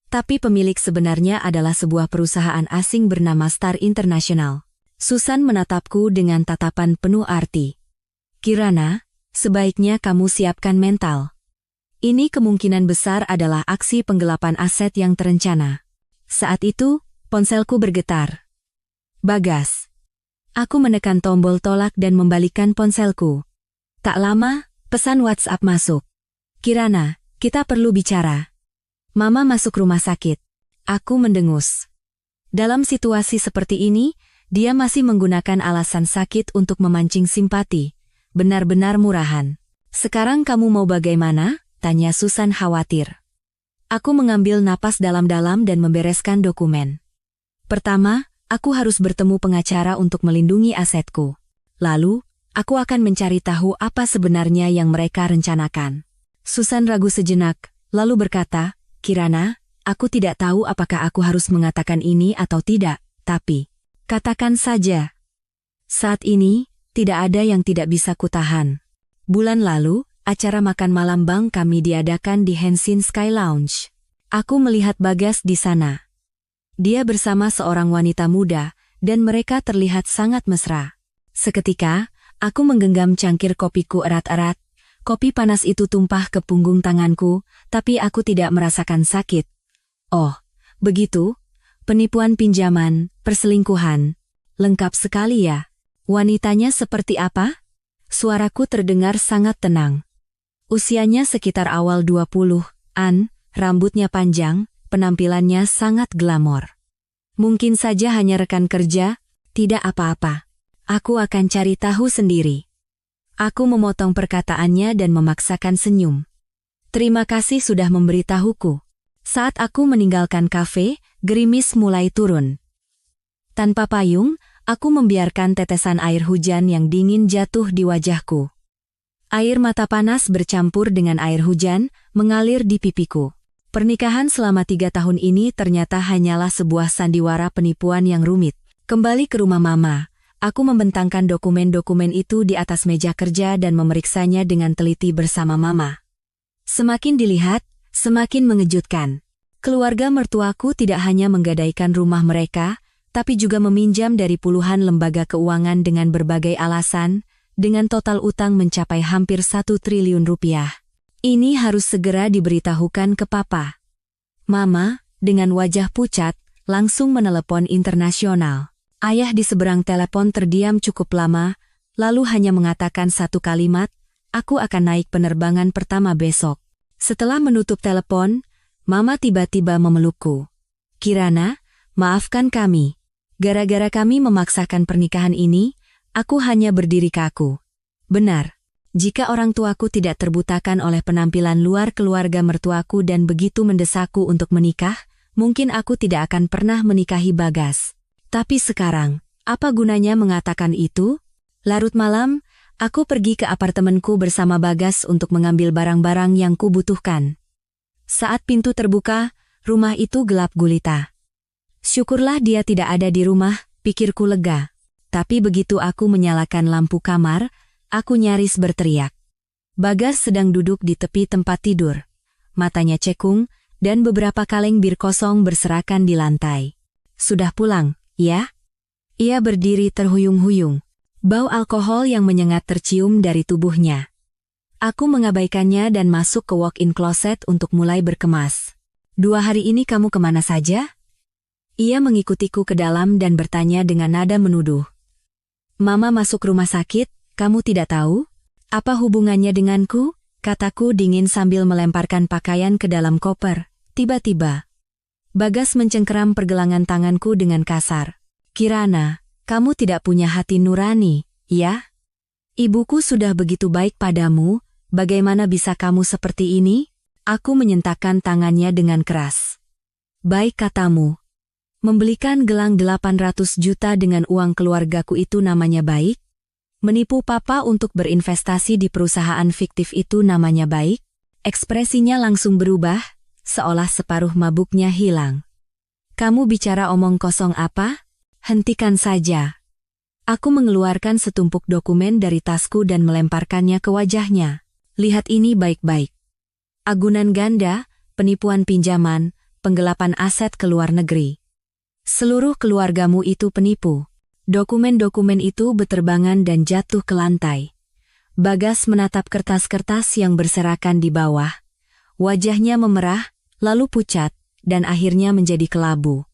Tapi pemilik sebenarnya adalah sebuah perusahaan asing bernama Star International. Susan menatapku dengan tatapan penuh arti. Kirana, sebaiknya kamu siapkan mental. Ini kemungkinan besar adalah aksi penggelapan aset yang terencana. Saat itu, ponselku bergetar. Bagas. Aku menekan tombol tolak dan membalikkan ponselku. Tak lama, pesan WhatsApp masuk. Kirana, kita perlu bicara. Mama masuk rumah sakit. Aku mendengus. Dalam situasi seperti ini, dia masih menggunakan alasan sakit untuk memancing simpati. Benar-benar murahan. Sekarang kamu mau bagaimana? Tanya Susan khawatir. Aku mengambil napas dalam-dalam dan membereskan dokumen. Pertama, aku harus bertemu pengacara untuk melindungi asetku. Lalu, aku akan mencari tahu apa sebenarnya yang mereka rencanakan. Susan ragu sejenak, lalu berkata, Kirana, aku tidak tahu apakah aku harus mengatakan ini atau tidak, tapi katakan saja. Saat ini, tidak ada yang tidak bisa kutahan. Bulan lalu, acara makan malam bank kami diadakan di Hensin Sky Lounge. Aku melihat Bagas di sana. Dia bersama seorang wanita muda, dan mereka terlihat sangat mesra. Seketika, aku menggenggam cangkir kopiku erat-erat. Kopi panas itu tumpah ke punggung tanganku, tapi aku tidak merasakan sakit. Oh, begitu? Penipuan pinjaman, perselingkuhan. Lengkap sekali ya. Wanitanya seperti apa? Suaraku terdengar sangat tenang. Usianya sekitar awal 20-an, rambutnya panjang, penampilannya sangat glamor. Mungkin saja hanya rekan kerja, tidak apa-apa. Aku akan cari tahu sendiri. Aku memotong perkataannya dan memaksakan senyum. Terima kasih sudah memberitahuku. Saat aku meninggalkan kafe, gerimis mulai turun. Tanpa payung, aku membiarkan tetesan air hujan yang dingin jatuh di wajahku. Air mata panas bercampur dengan air hujan, mengalir di pipiku. Pernikahan selama 3 tahun ini ternyata hanyalah sebuah sandiwara penipuan yang rumit. Kembali ke rumah Mama, aku membentangkan dokumen-dokumen itu di atas meja kerja dan memeriksanya dengan teliti bersama Mama. Semakin dilihat, semakin mengejutkan. Keluarga mertuaku tidak hanya menggadaikan rumah mereka, tapi juga meminjam dari puluhan lembaga keuangan dengan berbagai alasan, dengan total utang mencapai hampir 1 triliun rupiah. Ini harus segera diberitahukan ke Papa. Mama, dengan wajah pucat, langsung menelepon internasional. Ayah di seberang telepon terdiam cukup lama, lalu hanya mengatakan satu kalimat, aku akan naik penerbangan pertama besok. Setelah menutup telepon, Mama tiba-tiba memelukku. Kirana, maafkan kami. Gara-gara kami memaksakan pernikahan ini, aku hanya berdiri kaku. Benar, jika orang tuaku tidak terbutakan oleh penampilan luar keluarga mertuaku dan begitu mendesakku untuk menikah, mungkin aku tidak akan pernah menikahi Bagas. Tapi sekarang, apa gunanya mengatakan itu? Larut malam, aku pergi ke apartemenku bersama Bagas untuk mengambil barang-barang yang kubutuhkan. Saat pintu terbuka, rumah itu gelap gulita. Syukurlah dia tidak ada di rumah, pikirku lega. Tapi begitu aku menyalakan lampu kamar, aku nyaris berteriak. Bagas sedang duduk di tepi tempat tidur. Matanya cekung, dan beberapa kaleng bir kosong berserakan di lantai. Sudah pulang, ya? Ia berdiri terhuyung-huyung. Bau alkohol yang menyengat tercium dari tubuhnya. Aku mengabaikannya dan masuk ke walk-in closet untuk mulai berkemas. 2 hari ini kamu kemana saja? Ia mengikutiku ke dalam dan bertanya dengan nada menuduh. Mama masuk rumah sakit, kamu tidak tahu? Apa hubungannya denganku? Kataku dingin sambil melemparkan pakaian ke dalam koper. Tiba-tiba, Bagas mencengkeram pergelangan tanganku dengan kasar. Kirana, kamu tidak punya hati nurani, ya? Ibuku sudah begitu baik padamu, bagaimana bisa kamu seperti ini? Aku menyentakkan tangannya dengan keras. Baik katamu. Membelikan gelang 800 juta dengan uang keluargaku itu namanya baik? Menipu papa untuk berinvestasi di perusahaan fiktif itu namanya baik? Ekspresinya langsung berubah, seolah separuh mabuknya hilang. Kamu bicara omong kosong apa? Hentikan saja. Aku mengeluarkan setumpuk dokumen dari tasku dan melemparkannya ke wajahnya. Lihat ini baik-baik. Agunan ganda, penipuan pinjaman, penggelapan aset ke luar negeri. Seluruh keluargamu itu penipu. Dokumen-dokumen itu beterbangan dan jatuh ke lantai. Bagas menatap kertas-kertas yang berserakan di bawah. Wajahnya memerah, lalu pucat, dan akhirnya menjadi kelabu.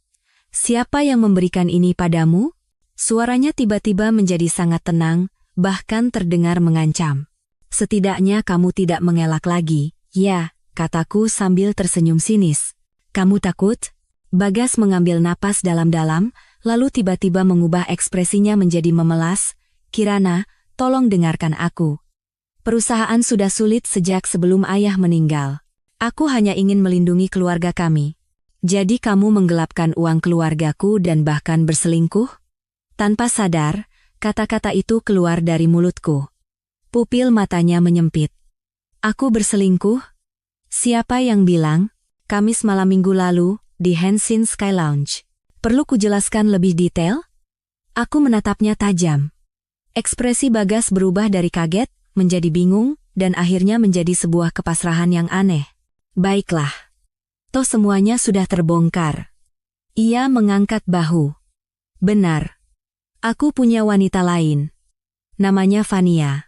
Siapa yang memberikan ini padamu? Suaranya tiba-tiba menjadi sangat tenang, bahkan terdengar mengancam. Setidaknya kamu tidak mengelak lagi. Ya, kataku sambil tersenyum sinis. Kamu takut? Bagas mengambil napas dalam-dalam, lalu tiba-tiba mengubah ekspresinya menjadi memelas. Kirana, tolong dengarkan aku. Perusahaan sudah sulit sejak sebelum ayah meninggal. Aku hanya ingin melindungi keluarga kami. Jadi kamu menggelapkan uang keluargaku dan bahkan berselingkuh? Tanpa sadar, kata-kata itu keluar dari mulutku. Pupil matanya menyempit. Aku berselingkuh? Siapa yang bilang? Kamis malam minggu lalu, di Henshin Sky Lounge. Perlu kujelaskan lebih detail? Aku menatapnya tajam. Ekspresi Bagas berubah dari kaget, menjadi bingung, dan akhirnya menjadi sebuah kepasrahan yang aneh. Baiklah. Toh semuanya sudah terbongkar. Ia mengangkat bahu. Benar. Aku punya wanita lain. Namanya Fania.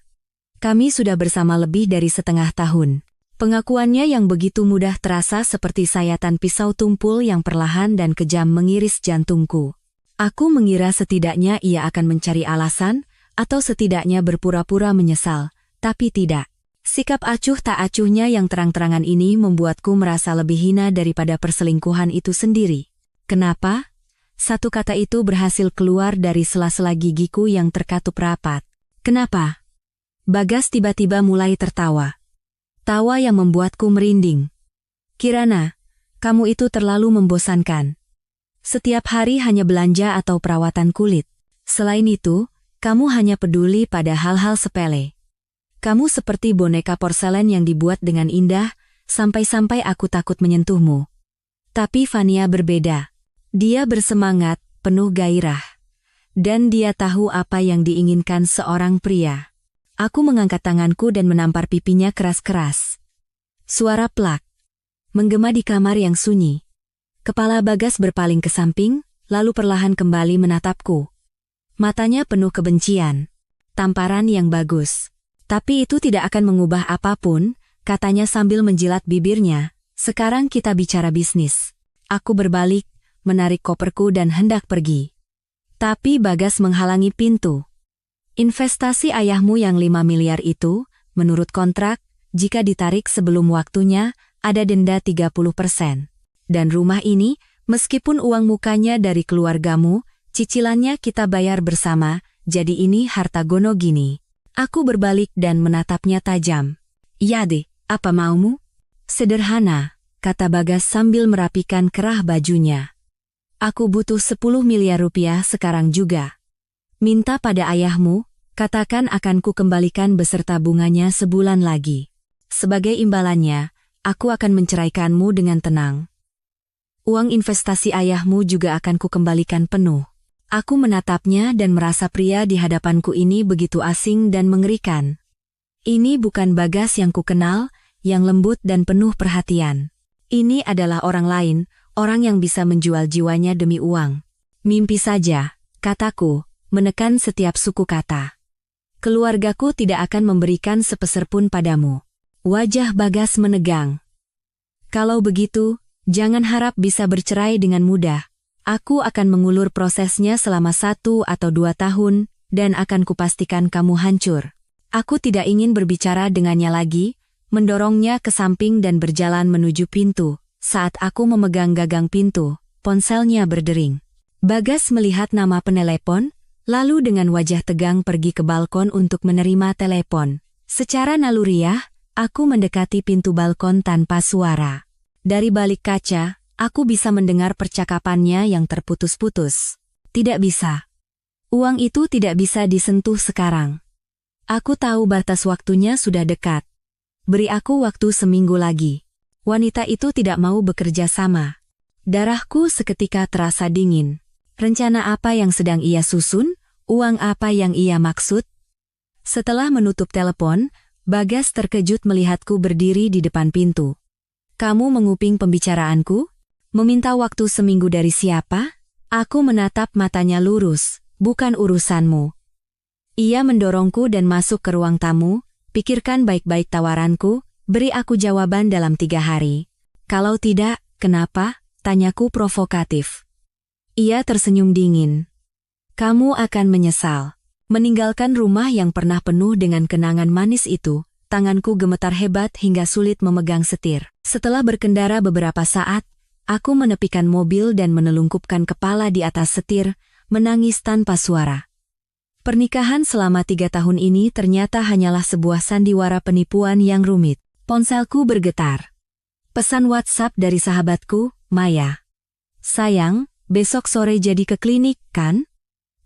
Kami sudah bersama lebih dari setengah tahun. Pengakuannya yang begitu mudah terasa seperti sayatan pisau tumpul yang perlahan dan kejam mengiris jantungku. Aku mengira setidaknya ia akan mencari alasan, atau setidaknya berpura-pura menyesal, tapi tidak. Sikap acuh tak acuhnya yang terang-terangan ini membuatku merasa lebih hina daripada perselingkuhan itu sendiri. Kenapa? Satu kata itu berhasil keluar dari sela-sela gigiku yang terkatup rapat. Kenapa? Bagas tiba-tiba mulai tertawa. Tawa yang membuatku merinding. Kirana, kamu itu terlalu membosankan. Setiap hari hanya belanja atau perawatan kulit. Selain itu, kamu hanya peduli pada hal-hal sepele. Kamu seperti boneka porselen yang dibuat dengan indah, sampai-sampai aku takut menyentuhmu. Tapi Fania berbeda. Dia bersemangat, penuh gairah. Dan dia tahu apa yang diinginkan seorang pria. Aku mengangkat tanganku dan menampar pipinya keras-keras. Suara plak. Menggema di kamar yang sunyi. Kepala Bagas berpaling ke samping, lalu perlahan kembali menatapku. Matanya penuh kebencian. Tamparan yang bagus. Tapi itu tidak akan mengubah apapun, katanya sambil menjilat bibirnya. Sekarang kita bicara bisnis. Aku berbalik, menarik koperku dan hendak pergi. Tapi Bagas menghalangi pintu. Investasi ayahmu yang 5 miliar itu, menurut kontrak, jika ditarik sebelum waktunya, ada denda 30%. Dan rumah ini, meskipun uang mukanya dari keluargamu, cicilannya kita bayar bersama, jadi ini harta gono gini. Aku berbalik dan menatapnya tajam. Ya deh, apa maumu? Sederhana, kata Bagas sambil merapikan kerah bajunya. Aku butuh 10 miliar rupiah sekarang juga. Minta pada ayahmu, katakan akan ku kembalikan beserta bunganya sebulan lagi. Sebagai imbalannya, aku akan menceraikanmu dengan tenang. Uang investasi ayahmu juga akan ku kembalikan penuh. Aku menatapnya dan merasa pria di hadapanku ini begitu asing dan mengerikan. Ini bukan Bagas yang ku kenal, yang lembut dan penuh perhatian. Ini adalah orang lain, orang yang bisa menjual jiwanya demi uang. Mimpi saja, kataku, menekan setiap suku kata. Keluargaku tidak akan memberikan sepeser pun padamu. Wajah Bagas menegang. Kalau begitu, jangan harap bisa bercerai dengan mudah. Aku akan mengulur prosesnya selama 1 atau 2 tahun, dan akan kupastikan kamu hancur. Aku tidak ingin berbicara dengannya lagi, mendorongnya ke samping dan berjalan menuju pintu. Saat aku memegang gagang pintu, ponselnya berdering. Bagas melihat nama penelepon, lalu dengan wajah tegang pergi ke balkon untuk menerima telepon. Secara naluriah, aku mendekati pintu balkon tanpa suara. Dari balik kaca, aku bisa mendengar percakapannya yang terputus-putus. Tidak bisa. Uang itu tidak bisa disentuh sekarang. Aku tahu batas waktunya sudah dekat. Beri aku waktu seminggu lagi. Wanita itu tidak mau bekerja sama. Darahku seketika terasa dingin. Rencana apa yang sedang ia susun? Uang apa yang ia maksud? Setelah menutup telepon, Bagas terkejut melihatku berdiri di depan pintu. Kamu menguping pembicaraanku? Meminta waktu seminggu dari siapa? Aku menatap matanya lurus. Bukan urusanmu. Ia mendorongku dan masuk ke ruang tamu. Pikirkan baik-baik tawaranku, beri aku jawaban dalam 3 hari. Kalau tidak, kenapa? Tanyaku provokatif. Ia tersenyum dingin. Kamu akan menyesal. Meninggalkan rumah yang pernah penuh dengan kenangan manis itu, tanganku gemetar hebat hingga sulit memegang setir. Setelah berkendara beberapa saat, aku menepikan mobil dan menelungkupkan kepala di atas setir, menangis tanpa suara. Pernikahan selama 3 tahun ini ternyata hanyalah sebuah sandiwara penipuan yang rumit. Ponselku bergetar. Pesan WhatsApp dari sahabatku, Maya. Sayang, besok sore jadi ke klinik, kan?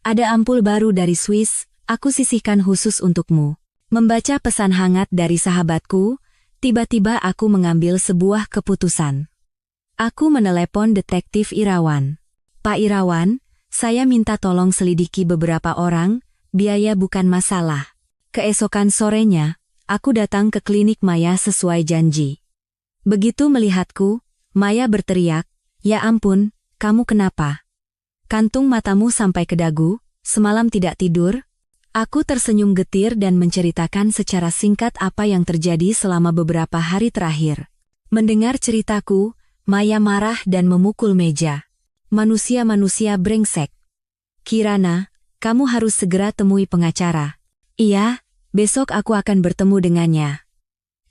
Ada ampul baru dari Swiss, aku sisihkan khusus untukmu. Membaca pesan hangat dari sahabatku, tiba-tiba aku mengambil sebuah keputusan. Aku menelepon detektif Irawan. Pak Irawan, saya minta tolong selidiki beberapa orang, biaya bukan masalah. Keesokan sorenya, aku datang ke klinik Maya sesuai janji. Begitu melihatku, Maya berteriak, "Ya ampun, kamu kenapa? Kantung matamu sampai ke dagu, semalam tidak tidur?" Aku tersenyum getir dan menceritakan secara singkat apa yang terjadi selama beberapa hari terakhir. Mendengar ceritaku, Maya marah dan memukul meja. Manusia-manusia brengsek. Kirana, kamu harus segera temui pengacara. Iya, besok aku akan bertemu dengannya.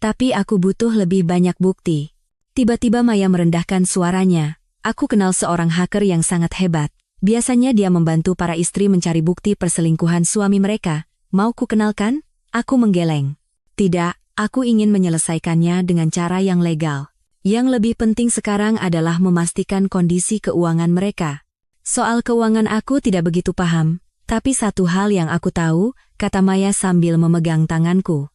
Tapi aku butuh lebih banyak bukti. Tiba-tiba Maya merendahkan suaranya. Aku kenal seorang hacker yang sangat hebat. Biasanya dia membantu para istri mencari bukti perselingkuhan suami mereka. Mau ku kenalkan? Aku menggeleng. Tidak, aku ingin menyelesaikannya dengan cara yang legal. Yang lebih penting sekarang adalah memastikan kondisi keuangan mereka. Soal keuangan aku tidak begitu paham, tapi satu hal yang aku tahu, kata Maya sambil memegang tanganku.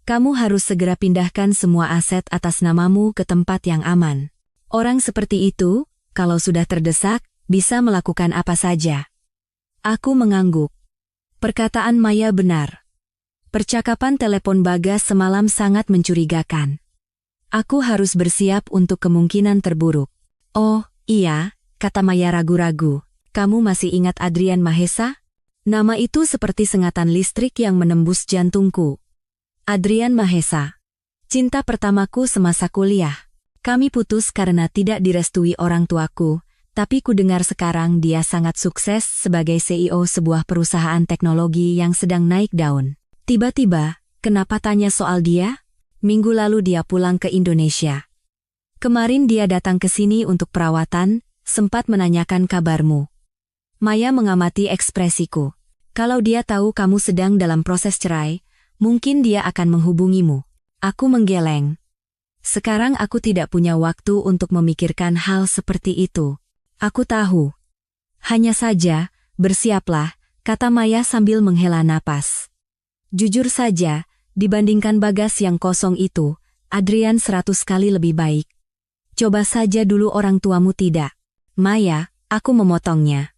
Kamu harus segera pindahkan semua aset atas namamu ke tempat yang aman. Orang seperti itu, kalau sudah terdesak, bisa melakukan apa saja. Aku mengangguk. Perkataan Maya benar. Percakapan telepon Bagas semalam sangat mencurigakan. Aku harus bersiap untuk kemungkinan terburuk. Oh, iya, kata Maya ragu-ragu. Kamu masih ingat Adrian Mahesa? Nama itu seperti sengatan listrik yang menembus jantungku. Adrian Mahesa. Cinta pertamaku semasa kuliah. Kami putus karena tidak direstui orang tuaku. Tapi ku dengar sekarang dia sangat sukses sebagai CEO sebuah perusahaan teknologi yang sedang naik daun. Tiba-tiba, kenapa tanya soal dia? Minggu lalu dia pulang ke Indonesia. Kemarin dia datang ke sini untuk perawatan, sempat menanyakan kabarmu. Maya mengamati ekspresiku. Kalau dia tahu kamu sedang dalam proses cerai, mungkin dia akan menghubungimu. Aku menggeleng. Sekarang aku tidak punya waktu untuk memikirkan hal seperti itu. Aku tahu. Hanya saja, bersiaplah, kata Maya sambil menghela napas. Jujur saja, dibandingkan Bagas yang kosong itu, Adrian 100 kali lebih baik. Coba saja dulu orang tuamu tidak. Maya, aku memotongnya.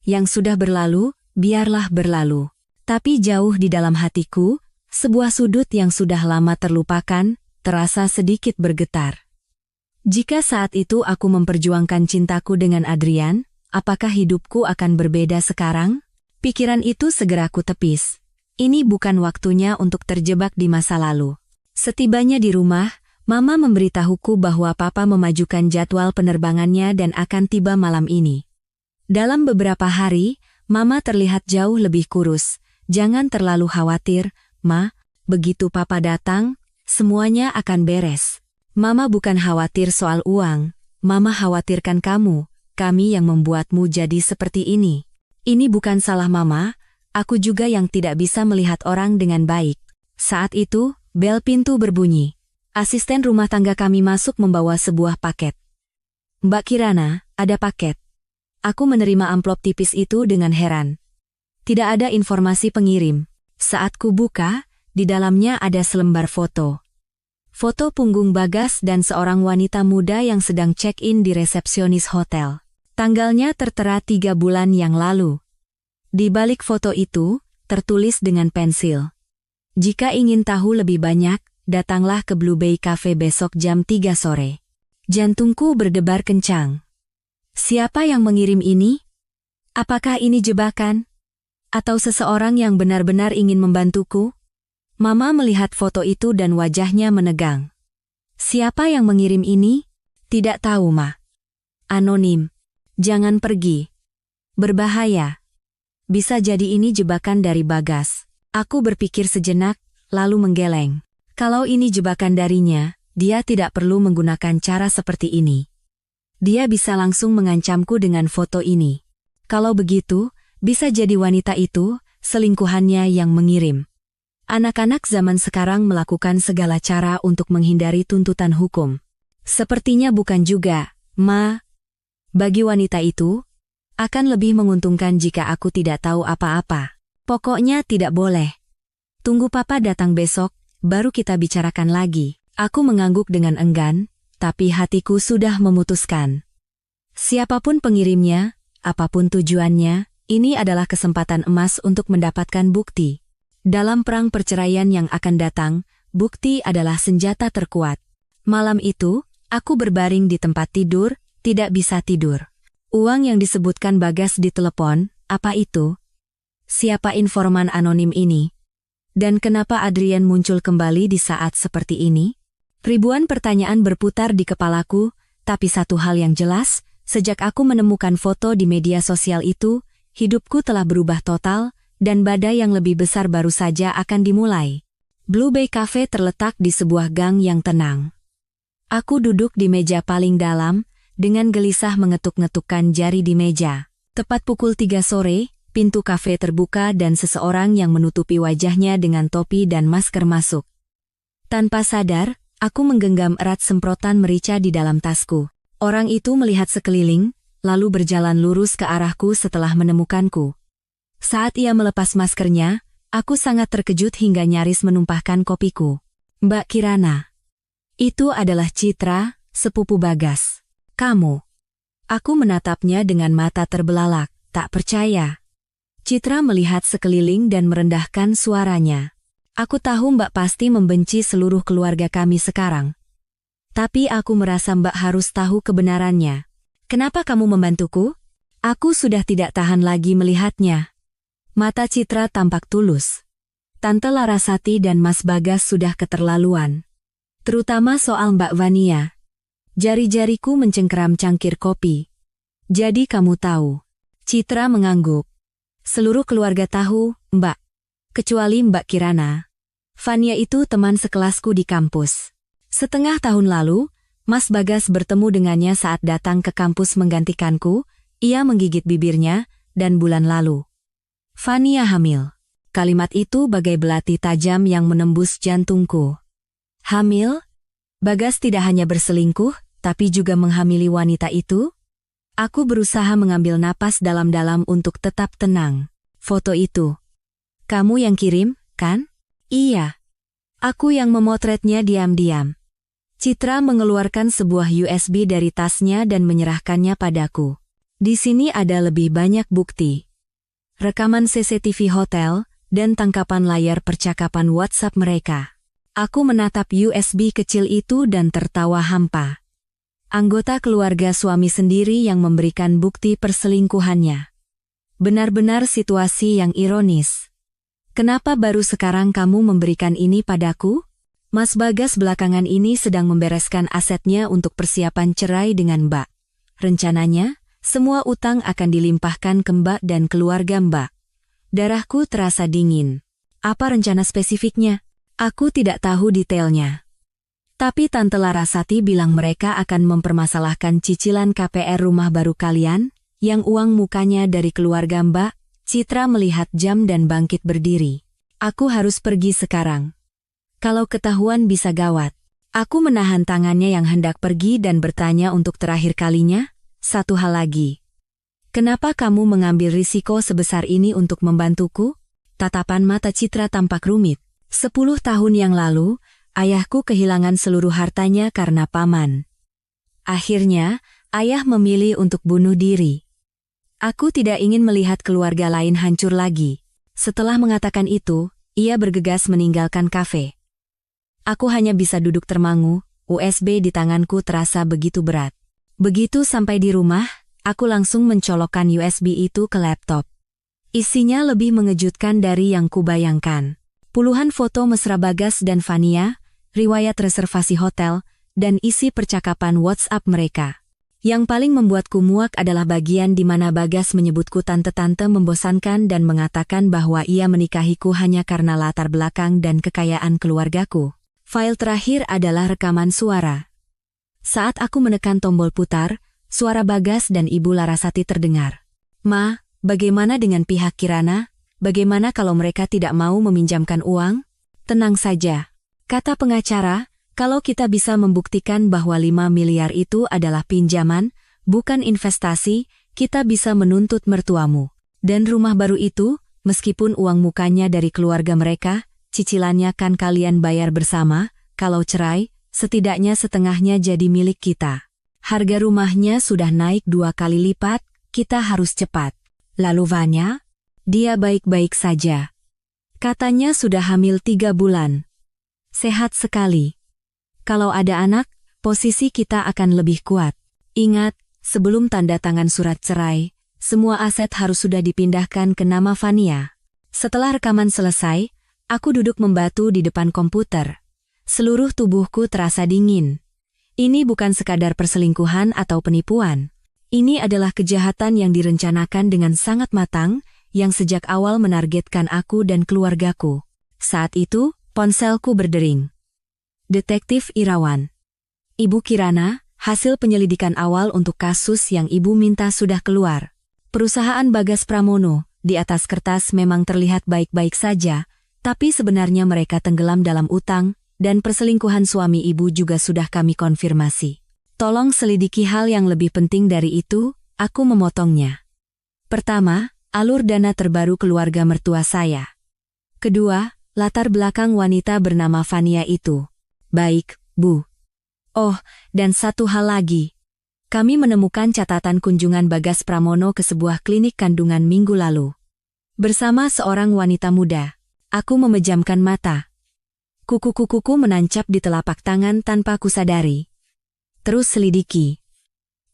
Yang sudah berlalu, biarlah berlalu. Tapi jauh di dalam hatiku, sebuah sudut yang sudah lama terlupakan, terasa sedikit bergetar. Jika saat itu aku memperjuangkan cintaku dengan Adrian, apakah hidupku akan berbeda sekarang? Pikiran itu segera ku tepis. Ini bukan waktunya untuk terjebak di masa lalu. Setibanya di rumah, Mama memberitahuku bahwa Papa memajukan jadwal penerbangannya dan akan tiba malam ini. Dalam beberapa hari, Mama terlihat jauh lebih kurus. Jangan terlalu khawatir, Ma, begitu Papa datang, semuanya akan beres. Mama bukan khawatir soal uang, Mama khawatirkan kamu, kami yang membuatmu jadi seperti ini. Ini bukan salah Mama, aku juga yang tidak bisa melihat orang dengan baik. Saat itu, bel pintu berbunyi. Asisten rumah tangga kami masuk membawa sebuah paket. Mbak Kirana, ada paket. Aku menerima amplop tipis itu dengan heran. Tidak ada informasi pengirim. Saat ku buka, di dalamnya ada selembar foto. Foto punggung Bagas dan seorang wanita muda yang sedang check-in di resepsionis hotel. Tanggalnya tertera 3 bulan yang lalu. Di balik foto itu, tertulis dengan pensil. Jika ingin tahu lebih banyak, datanglah ke Blue Bay Cafe besok jam 3 sore. Jantungku berdebar kencang. Siapa yang mengirim ini? Apakah ini jebakan? Atau seseorang yang benar-benar ingin membantuku? Mama melihat foto itu dan wajahnya menegang. Siapa yang mengirim ini? Tidak tahu, Ma. Anonim. Jangan pergi. Berbahaya. Bisa jadi ini jebakan dari Bagas. Aku berpikir sejenak, lalu menggeleng. Kalau ini jebakan darinya, dia tidak perlu menggunakan cara seperti ini. Dia bisa langsung mengancamku dengan foto ini. Kalau begitu, bisa jadi wanita itu, selingkuhannya yang mengirim. Anak-anak zaman sekarang melakukan segala cara untuk menghindari tuntutan hukum. Sepertinya bukan juga, Ma. Bagi wanita itu, akan lebih menguntungkan jika aku tidak tahu apa-apa. Pokoknya tidak boleh. Tunggu Papa datang besok, baru kita bicarakan lagi. Aku mengangguk dengan enggan, tapi hatiku sudah memutuskan. Siapapun pengirimnya, apapun tujuannya, ini adalah kesempatan emas untuk mendapatkan bukti. Dalam perang perceraian yang akan datang, bukti adalah senjata terkuat. Malam itu, aku berbaring di tempat tidur, tidak bisa tidur. Uang yang disebutkan Bagas di telepon, apa itu? Siapa informan anonim ini? Dan kenapa Adrian muncul kembali di saat seperti ini? Ribuan pertanyaan berputar di kepalaku, tapi satu hal yang jelas, sejak aku menemukan foto di media sosial itu, hidupku telah berubah total, dan badai yang lebih besar baru saja akan dimulai. Blue Bay Cafe terletak di sebuah gang yang tenang. Aku duduk di meja paling dalam, dengan gelisah mengetuk-ngetukkan jari di meja. Tepat pukul 3 sore, pintu kafe terbuka dan seseorang yang menutupi wajahnya dengan topi dan masker masuk. Tanpa sadar, aku menggenggam erat semprotan merica di dalam tasku. Orang itu melihat sekeliling, lalu berjalan lurus ke arahku setelah menemukanku. Saat ia melepas maskernya, aku sangat terkejut hingga nyaris menumpahkan kopiku. Mbak Kirana. Itu adalah Citra, sepupu Bagas. Kamu. Aku menatapnya dengan mata terbelalak, tak percaya. Citra melihat sekeliling dan merendahkan suaranya. Aku tahu Mbak pasti membenci seluruh keluarga kami sekarang. Tapi aku merasa Mbak harus tahu kebenarannya. Kenapa kamu membantuku? Aku sudah tidak tahan lagi melihatnya. Mata Citra tampak tulus. Tante Larasati dan Mas Bagas sudah keterlaluan. Terutama soal Mbak Vania. Jari-jariku mencengkeram cangkir kopi. Jadi kamu tahu. Citra mengangguk. Seluruh keluarga tahu, Mbak. Kecuali Mbak Kirana. Vania itu teman sekelasku di kampus. Setengah tahun lalu, Mas Bagas bertemu dengannya saat datang ke kampus menggantikanku, ia menggigit bibirnya, dan bulan lalu. Vania hamil. Kalimat itu bagai belati tajam yang menembus jantungku. Hamil? Bagas tidak hanya berselingkuh, tapi juga menghamili wanita itu? Aku berusaha mengambil napas dalam-dalam untuk tetap tenang. Foto itu. Kamu yang kirim, kan? Iya. Aku yang memotretnya diam-diam. Citra mengeluarkan sebuah USB dari tasnya dan menyerahkannya padaku. Di sini ada lebih banyak bukti. Rekaman CCTV hotel, dan tangkapan layar percakapan WhatsApp mereka. Aku menatap USB kecil itu dan tertawa hampa. Anggota keluarga suami sendiri yang memberikan bukti perselingkuhannya. Benar-benar situasi yang ironis. Kenapa baru sekarang kamu memberikan ini padaku? Mas Bagas belakangan ini sedang membereskan asetnya untuk persiapan cerai dengan Mbak. Rencananya, semua utang akan dilimpahkan ke Mbak dan keluarga Mbak. Darahku terasa dingin. Apa rencana spesifiknya? Aku tidak tahu detailnya. Tapi Tante Larasati bilang mereka akan mempermasalahkan cicilan KPR rumah baru kalian, yang uang mukanya dari keluarga Mbak. Citra melihat jam dan bangkit berdiri. Aku harus pergi sekarang. Kalau ketahuan bisa gawat. Aku menahan tangannya yang hendak pergi dan bertanya untuk terakhir kalinya. Satu hal lagi. Kenapa kamu mengambil risiko sebesar ini untuk membantuku? Tatapan mata Citra tampak rumit. 10 tahun yang lalu, ayahku kehilangan seluruh hartanya karena paman. Akhirnya, ayah memilih untuk bunuh diri. Aku tidak ingin melihat keluarga lain hancur lagi. Setelah mengatakan itu, ia bergegas meninggalkan kafe. Aku hanya bisa duduk termangu, USB di tanganku terasa begitu berat. Begitu sampai di rumah, aku langsung mencolokkan USB itu ke laptop. Isinya lebih mengejutkan dari yang kubayangkan. Puluhan foto mesra Bagas dan Fania, riwayat reservasi hotel, dan isi percakapan WhatsApp mereka. Yang paling membuatku muak adalah bagian di mana Bagas menyebutku tante-tante membosankan dan mengatakan bahwa ia menikahiku hanya karena latar belakang dan kekayaan keluargaku. File terakhir adalah rekaman suara. Saat aku menekan tombol putar, suara Bagas dan Ibu Larasati terdengar. "Ma, bagaimana dengan pihak Kirana? Bagaimana kalau mereka tidak mau meminjamkan uang?" "Tenang saja," kata pengacara, "kalau kita bisa membuktikan bahwa 5 miliar itu adalah pinjaman, bukan investasi, kita bisa menuntut mertuamu. Dan rumah baru itu, meskipun uang mukanya dari keluarga mereka, cicilannya kan kalian bayar bersama, kalau cerai, setidaknya setengahnya jadi milik kita. Harga rumahnya sudah naik 2 kali lipat, kita harus cepat." "Lalu Vanya?" "Dia baik-baik saja. Katanya sudah hamil 3 bulan. Sehat sekali. Kalau ada anak, posisi kita akan lebih kuat. Ingat, sebelum tanda tangan surat cerai, semua aset harus sudah dipindahkan ke nama Fania." Setelah rekaman selesai, aku duduk membatu di depan komputer. Seluruh tubuhku terasa dingin. Ini bukan sekadar perselingkuhan atau penipuan. Ini adalah kejahatan yang direncanakan dengan sangat matang, yang sejak awal menargetkan aku dan keluargaku. Saat itu, ponselku berdering. "Detektif Irawan. Ibu Kirana, hasil penyelidikan awal untuk kasus yang ibu minta sudah keluar. Perusahaan Bagas Pramono, di atas kertas memang terlihat baik-baik saja, tapi sebenarnya mereka tenggelam dalam utang, dan perselingkuhan suami ibu juga sudah kami konfirmasi. Tolong selidiki hal yang lebih penting dari itu," aku memotongnya. "Pertama, alur dana terbaru keluarga mertua saya. Kedua, latar belakang wanita bernama Fania itu." "Baik, Bu." "Oh, dan satu hal lagi. Kami menemukan catatan kunjungan Bagas Pramono ke sebuah klinik kandungan minggu lalu. Bersama seorang wanita muda." Aku memejamkan mata. Kuku-kukuku menancap di telapak tangan tanpa kusadari. "Terus selidiki.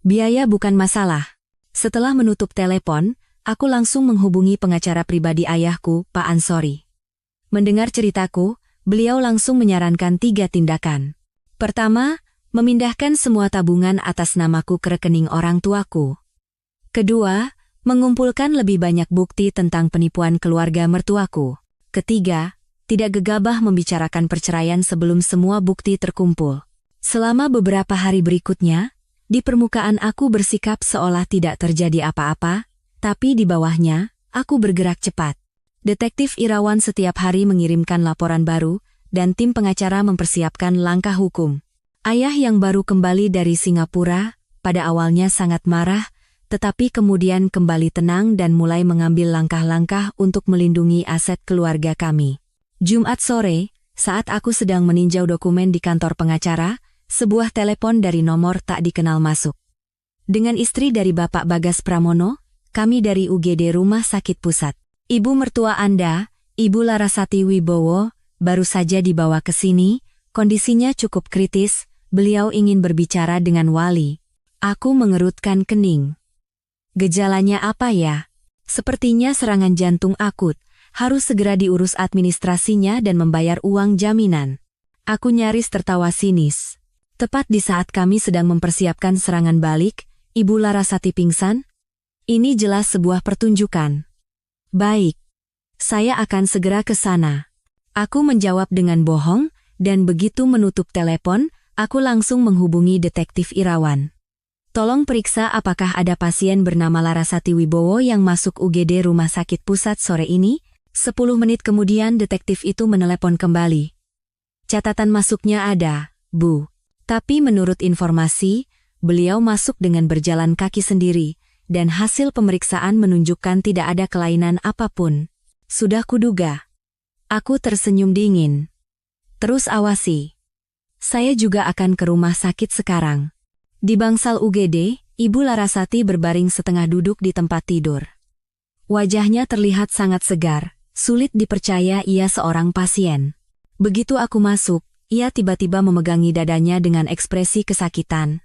Biaya bukan masalah." Setelah menutup telepon, aku langsung menghubungi pengacara pribadi ayahku, Pak Ansori. Mendengar ceritaku, beliau langsung menyarankan 3 tindakan. Pertama, memindahkan semua tabungan atas namaku ke rekening orang tuaku. Kedua, mengumpulkan lebih banyak bukti tentang penipuan keluarga mertuaku. Ketiga, tidak gegabah membicarakan perceraian sebelum semua bukti terkumpul. Selama beberapa hari berikutnya, di permukaan aku bersikap seolah tidak terjadi apa-apa, tapi di bawahnya, aku bergerak cepat. Detektif Irawan setiap hari mengirimkan laporan baru, dan tim pengacara mempersiapkan langkah hukum. Ayah yang baru kembali dari Singapura, pada awalnya sangat marah, tetapi kemudian kembali tenang dan mulai mengambil langkah-langkah untuk melindungi aset keluarga kami. Jumat sore, saat aku sedang meninjau dokumen di kantor pengacara, sebuah telepon dari nomor tak dikenal masuk. "Dengan istri dari Bapak Bagas Pramono, kami dari UGD Rumah Sakit Pusat. Ibu mertua Anda, Ibu Larasati Wibowo, baru saja dibawa ke sini, kondisinya cukup kritis, beliau ingin berbicara dengan wali." Aku mengerutkan kening. "Gejalanya apa ya?" "Sepertinya serangan jantung akut, harus segera diurus administrasinya dan membayar uang jaminan." Aku nyaris tertawa sinis. Tepat di saat kami sedang mempersiapkan serangan balik, Ibu Larasati pingsan. Ini jelas sebuah pertunjukan. "Baik. Saya akan segera ke sana." Aku menjawab dengan bohong, dan begitu menutup telepon, aku langsung menghubungi Detektif Irawan. "Tolong periksa apakah ada pasien bernama Larasati Wibowo yang masuk UGD Rumah Sakit Pusat sore ini." 10 menit kemudian detektif itu menelepon kembali. "Catatan masuknya ada, Bu. Tapi menurut informasi, beliau masuk dengan berjalan kaki sendiri, dan hasil pemeriksaan menunjukkan tidak ada kelainan apapun." Sudah kuduga. Aku tersenyum dingin. Terus awasi. Saya juga akan ke rumah sakit sekarang. Di bangsal UGD, Ibu Larasati berbaring setengah duduk di tempat tidur. Wajahnya terlihat sangat segar, sulit dipercaya ia seorang pasien. Begitu aku masuk, ia tiba-tiba memegangi dadanya dengan ekspresi kesakitan.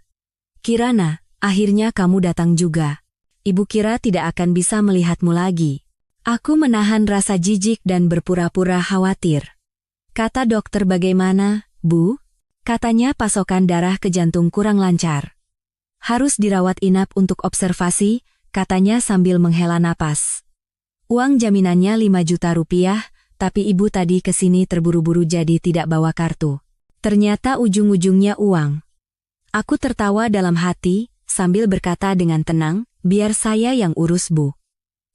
Kirana, akhirnya kamu datang juga. Ibu kira tidak akan bisa melihatmu lagi. Aku menahan rasa jijik dan berpura-pura khawatir. Kata dokter bagaimana, Bu? Katanya pasokan darah ke jantung kurang lancar. Harus dirawat inap untuk observasi, katanya sambil menghela napas. Uang jaminannya 5 juta rupiah, tapi ibu tadi kesini terburu-buru jadi tidak bawa kartu. Ternyata ujung-ujungnya uang. Aku tertawa dalam hati, sambil berkata dengan tenang, biar saya yang urus Bu.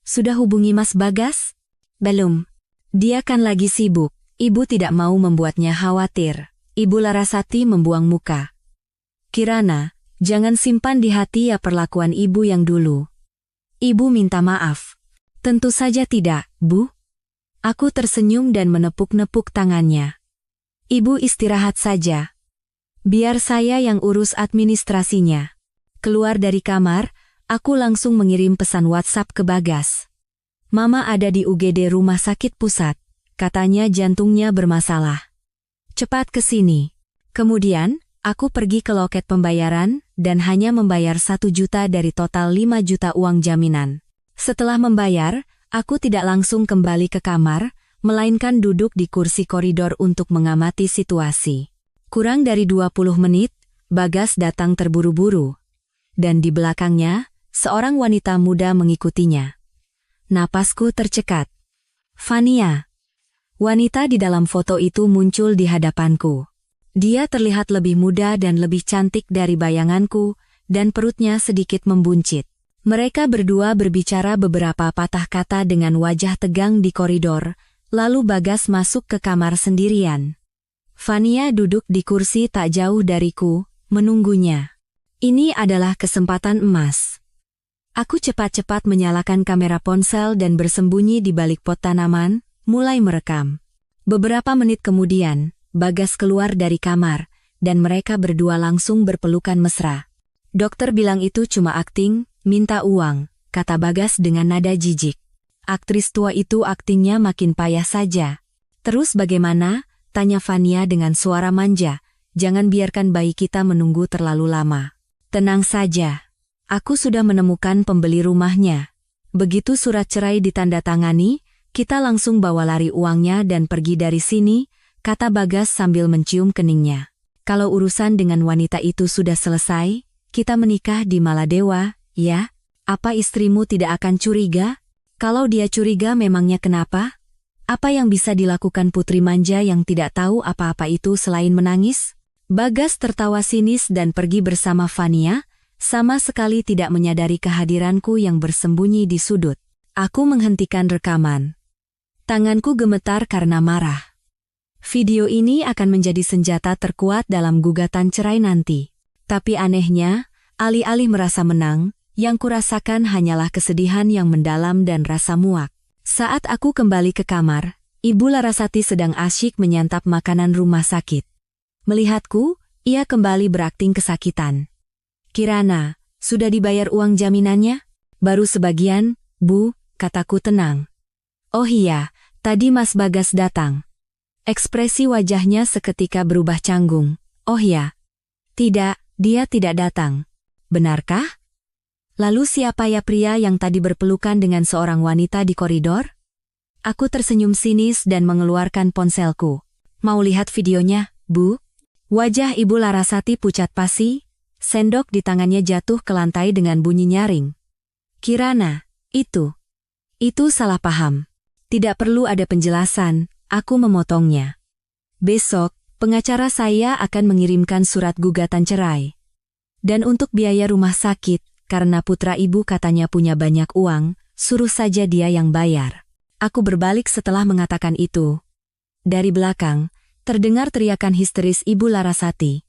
Sudah hubungi Mas Bagas? Belum. Dia kan lagi sibuk, ibu tidak mau membuatnya khawatir. Ibu Larasati membuang muka. Kirana, jangan simpan di hati ya perlakuan ibu yang dulu. Ibu minta maaf. Tentu saja tidak, Bu. Aku tersenyum dan menepuk-nepuk tangannya. Ibu istirahat saja. Biar saya yang urus administrasinya. Keluar dari kamar, aku langsung mengirim pesan WhatsApp ke Bagas. Mama ada di UGD Rumah Sakit Pusat. Katanya jantungnya bermasalah. Cepat ke sini. Kemudian, aku pergi ke loket pembayaran dan hanya membayar 1 juta dari total 5 juta uang jaminan. Setelah membayar, aku tidak langsung kembali ke kamar, melainkan duduk di kursi koridor untuk mengamati situasi. Kurang dari 20 menit, Bagas datang terburu-buru. Dan di belakangnya, seorang wanita muda mengikutinya. Napasku tercekat. Fania. Wanita di dalam foto itu muncul di hadapanku. Dia terlihat lebih muda dan lebih cantik dari bayanganku, dan perutnya sedikit membuncit. Mereka berdua berbicara beberapa patah kata dengan wajah tegang di koridor, lalu Bagas masuk ke kamar sendirian. Fania duduk di kursi tak jauh dariku, menunggunya. Ini adalah kesempatan emas. Aku cepat-cepat menyalakan kamera ponsel dan bersembunyi di balik pot tanaman, mulai merekam. Beberapa menit kemudian, Bagas keluar dari kamar, dan mereka berdua langsung berpelukan mesra. Dokter bilang itu cuma akting, minta uang, kata Bagas dengan nada jijik. Aktris tua itu aktingnya makin payah saja. Terus bagaimana? Tanya Fania dengan suara manja. Jangan biarkan bayi kita menunggu terlalu lama. Tenang saja. Aku sudah menemukan pembeli rumahnya. Begitu surat cerai ditandatangani, kita langsung bawa lari uangnya dan pergi dari sini, kata Bagas sambil mencium keningnya. Kalau urusan dengan wanita itu sudah selesai, kita menikah di Maladewa, ya? Apa istrimu tidak akan curiga? Kalau dia curiga memangnya kenapa? Apa yang bisa dilakukan putri manja yang tidak tahu apa-apa itu selain menangis? Bagas tertawa sinis dan pergi bersama Fania, sama sekali tidak menyadari kehadiranku yang bersembunyi di sudut. Aku menghentikan rekaman. Tanganku gemetar karena marah. Video ini akan menjadi senjata terkuat dalam gugatan cerai nanti. Tapi anehnya, alih-alih merasa menang, yang kurasakan hanyalah kesedihan yang mendalam dan rasa muak. Saat aku kembali ke kamar, Ibu Larasati sedang asyik menyantap makanan rumah sakit. Melihatku, ia kembali berakting kesakitan. Kirana, sudah dibayar uang jaminannya? Baru sebagian, Bu, kataku tenang. Oh iya, tadi Mas Bagas datang. Ekspresi wajahnya seketika berubah canggung. Oh ya. Tidak, dia tidak datang. Benarkah? Lalu siapa ya pria yang tadi berpelukan dengan seorang wanita di koridor? Aku tersenyum sinis dan mengeluarkan ponselku. Mau lihat videonya, Bu? Wajah Ibu Larasati pucat pasi, sendok di tangannya jatuh ke lantai dengan bunyi nyaring. Kirana, itu salah paham. Tidak perlu ada penjelasan, aku memotongnya. Besok, pengacara saya akan mengirimkan surat gugatan cerai. Dan untuk biaya rumah sakit, karena putra ibu katanya punya banyak uang, suruh saja dia yang bayar. Aku berbalik setelah mengatakan itu. Dari belakang, terdengar teriakan histeris Ibu Larasati.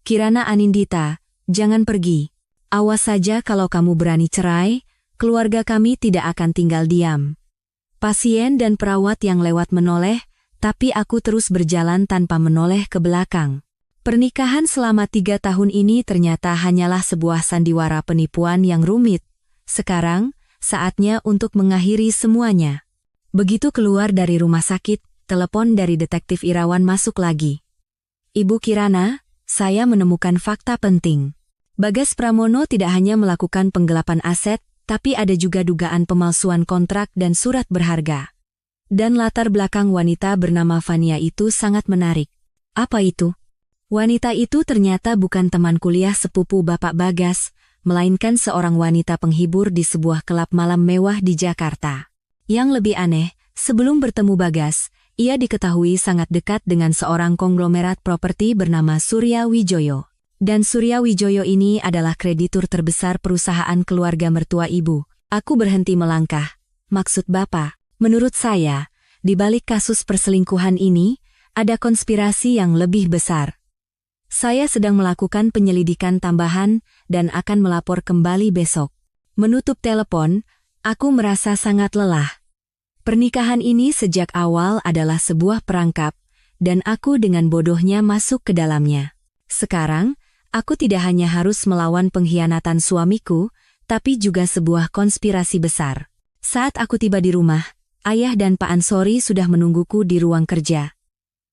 Kirana Anindita, jangan pergi. Awas saja kalau kamu berani cerai, keluarga kami tidak akan tinggal diam. Pasien dan perawat yang lewat menoleh, tapi aku terus berjalan tanpa menoleh ke belakang. Pernikahan selama 3 tahun ini ternyata hanyalah sebuah sandiwara penipuan yang rumit. Sekarang, saatnya untuk mengakhiri semuanya. Begitu keluar dari rumah sakit, telepon dari detektif Irawan masuk lagi. Ibu Kirana, saya menemukan fakta penting. Bagas Pramono tidak hanya melakukan penggelapan aset, tapi ada juga dugaan pemalsuan kontrak dan surat berharga. Dan latar belakang wanita bernama Fania itu sangat menarik. Apa itu? Wanita itu ternyata bukan teman kuliah sepupu Bapak Bagas, melainkan seorang wanita penghibur di sebuah klub malam mewah di Jakarta. Yang lebih aneh, sebelum bertemu Bagas, ia diketahui sangat dekat dengan seorang konglomerat properti bernama Surya Wijoyo. Dan Surya Wijoyo ini adalah kreditur terbesar perusahaan keluarga mertua ibu. Aku berhenti melangkah. Maksud Bapak, menurut saya, di balik kasus perselingkuhan ini, ada konspirasi yang lebih besar. Saya sedang melakukan penyelidikan tambahan dan akan melapor kembali besok. Menutup telepon, aku merasa sangat lelah. Pernikahan ini sejak awal adalah sebuah perangkap, dan aku dengan bodohnya masuk ke dalamnya. Sekarang, aku tidak hanya harus melawan pengkhianatan suamiku, tapi juga sebuah konspirasi besar. Saat aku tiba di rumah, Ayah dan Pak Ansori sudah menungguku di ruang kerja.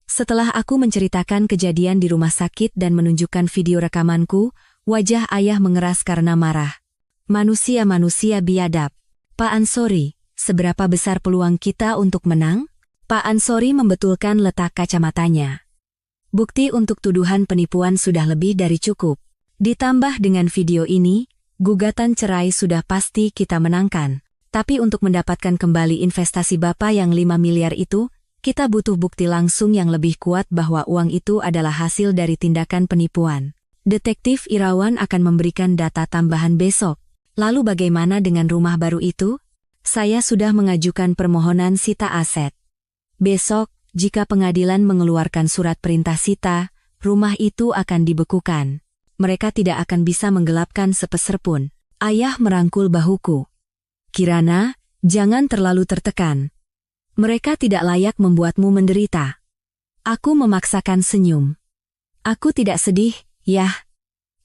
Setelah aku menceritakan kejadian di rumah sakit dan menunjukkan video rekamanku, wajah Ayah mengeras karena marah. Manusia-manusia biadab. Pak Ansori, seberapa besar peluang kita untuk menang? Pak Ansori membetulkan letak kacamatanya. Bukti untuk tuduhan penipuan sudah lebih dari cukup. Ditambah dengan video ini, gugatan cerai sudah pasti kita menangkan. Tapi untuk mendapatkan kembali investasi Bapak yang 5 miliar itu, kita butuh bukti langsung yang lebih kuat bahwa uang itu adalah hasil dari tindakan penipuan. Detektif Irawan akan memberikan data tambahan besok. Lalu bagaimana dengan rumah baru itu? Saya sudah mengajukan permohonan sita aset. Besok, jika pengadilan mengeluarkan surat perintah sita, rumah itu akan dibekukan. Mereka tidak akan bisa menggelapkan sepeser pun. Ayah merangkul bahuku. Kirana, jangan terlalu tertekan. Mereka tidak layak membuatmu menderita. Aku memaksakan senyum. Aku tidak sedih, Yah.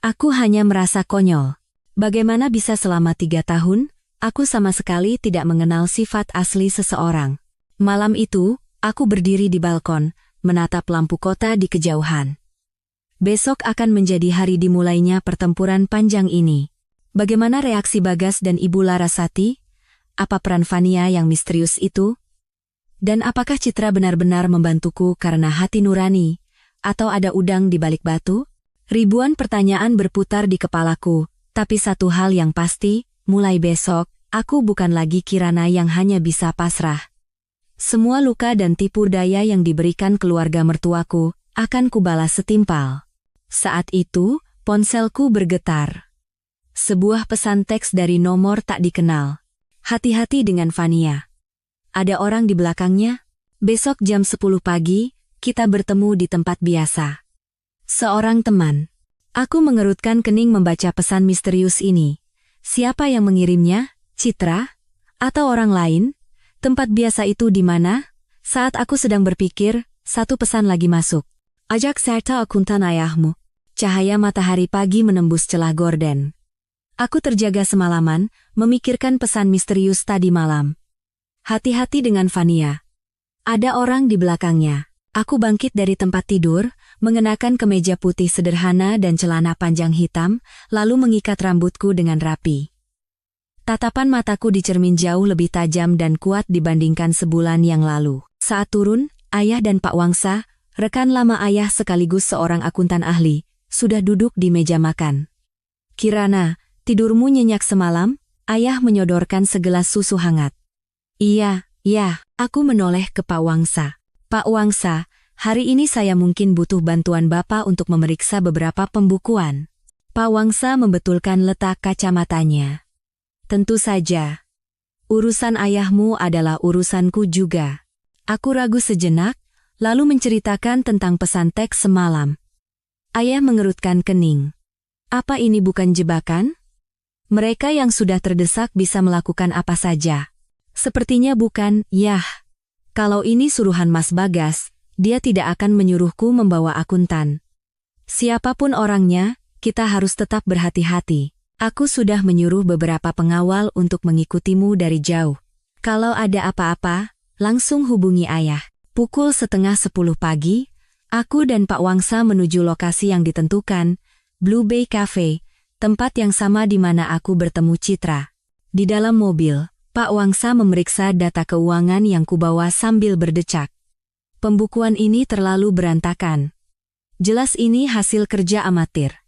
Aku hanya merasa konyol. Bagaimana bisa selama 3 tahun, aku sama sekali tidak mengenal sifat asli seseorang. Malam itu, aku berdiri di balkon, menatap lampu kota di kejauhan. Besok akan menjadi hari dimulainya pertempuran panjang ini. Bagaimana reaksi Bagas dan Ibu Larasati? Apa peran Fania yang misterius itu? Dan apakah Citra benar-benar membantuku karena hati nurani? Atau ada udang di balik batu? Ribuan pertanyaan berputar di kepalaku, tapi satu hal yang pasti, mulai besok, aku bukan lagi Kirana yang hanya bisa pasrah. Semua luka dan tipu daya yang diberikan keluarga mertuaku, akan kubalas setimpal. Saat itu, ponselku bergetar. Sebuah pesan teks dari nomor tak dikenal. Hati-hati dengan Fania. Ada orang di belakangnya? Besok jam 10 pagi, kita bertemu di tempat biasa. Seorang teman. Aku mengerutkan kening membaca pesan misterius ini. Siapa yang mengirimnya? Citra? Atau orang lain? Tempat biasa itu di mana? Saat aku sedang berpikir, satu pesan lagi masuk. Ajak serta akuntan ayahmu. Cahaya matahari pagi menembus celah gorden. Aku terjaga semalaman, memikirkan pesan misterius tadi malam. Hati-hati dengan Fania. Ada orang di belakangnya. Aku bangkit dari tempat tidur, mengenakan kemeja putih sederhana dan celana panjang hitam, lalu mengikat rambutku dengan rapi. Tatapan mataku di cermin jauh lebih tajam dan kuat dibandingkan sebulan yang lalu. Saat turun, Ayah dan Pak Wangsa, rekan lama Ayah sekaligus seorang akuntan ahli, sudah duduk di meja makan. Kirana, tidurmu nyenyak semalam? Ayah menyodorkan segelas susu hangat. Iya, aku menoleh ke Pak Wangsa. Pak Wangsa, hari ini saya mungkin butuh bantuan Bapak untuk memeriksa beberapa pembukuan. Pak Wangsa membetulkan letak kacamatanya. Tentu saja. Urusan ayahmu adalah urusanku juga. Aku ragu sejenak, lalu menceritakan tentang pesan teks semalam. Ayah mengerutkan kening. Apa ini bukan jebakan? Mereka yang sudah terdesak bisa melakukan apa saja. Sepertinya bukan, yah. Kalau ini suruhan Mas Bagas, dia tidak akan menyuruhku membawa akuntan. Siapapun orangnya, kita harus tetap berhati-hati. Aku sudah menyuruh beberapa pengawal untuk mengikutimu dari jauh. Kalau ada apa-apa, langsung hubungi ayah. Pukul 9:30 pagi, aku dan Pak Wangsa menuju lokasi yang ditentukan, Blue Bay Cafe, tempat yang sama di mana aku bertemu Citra. Di dalam mobil, Pak Wangsa memeriksa data keuangan yang kubawa sambil berdecak. Pembukuan ini terlalu berantakan. Jelas ini hasil kerja amatir.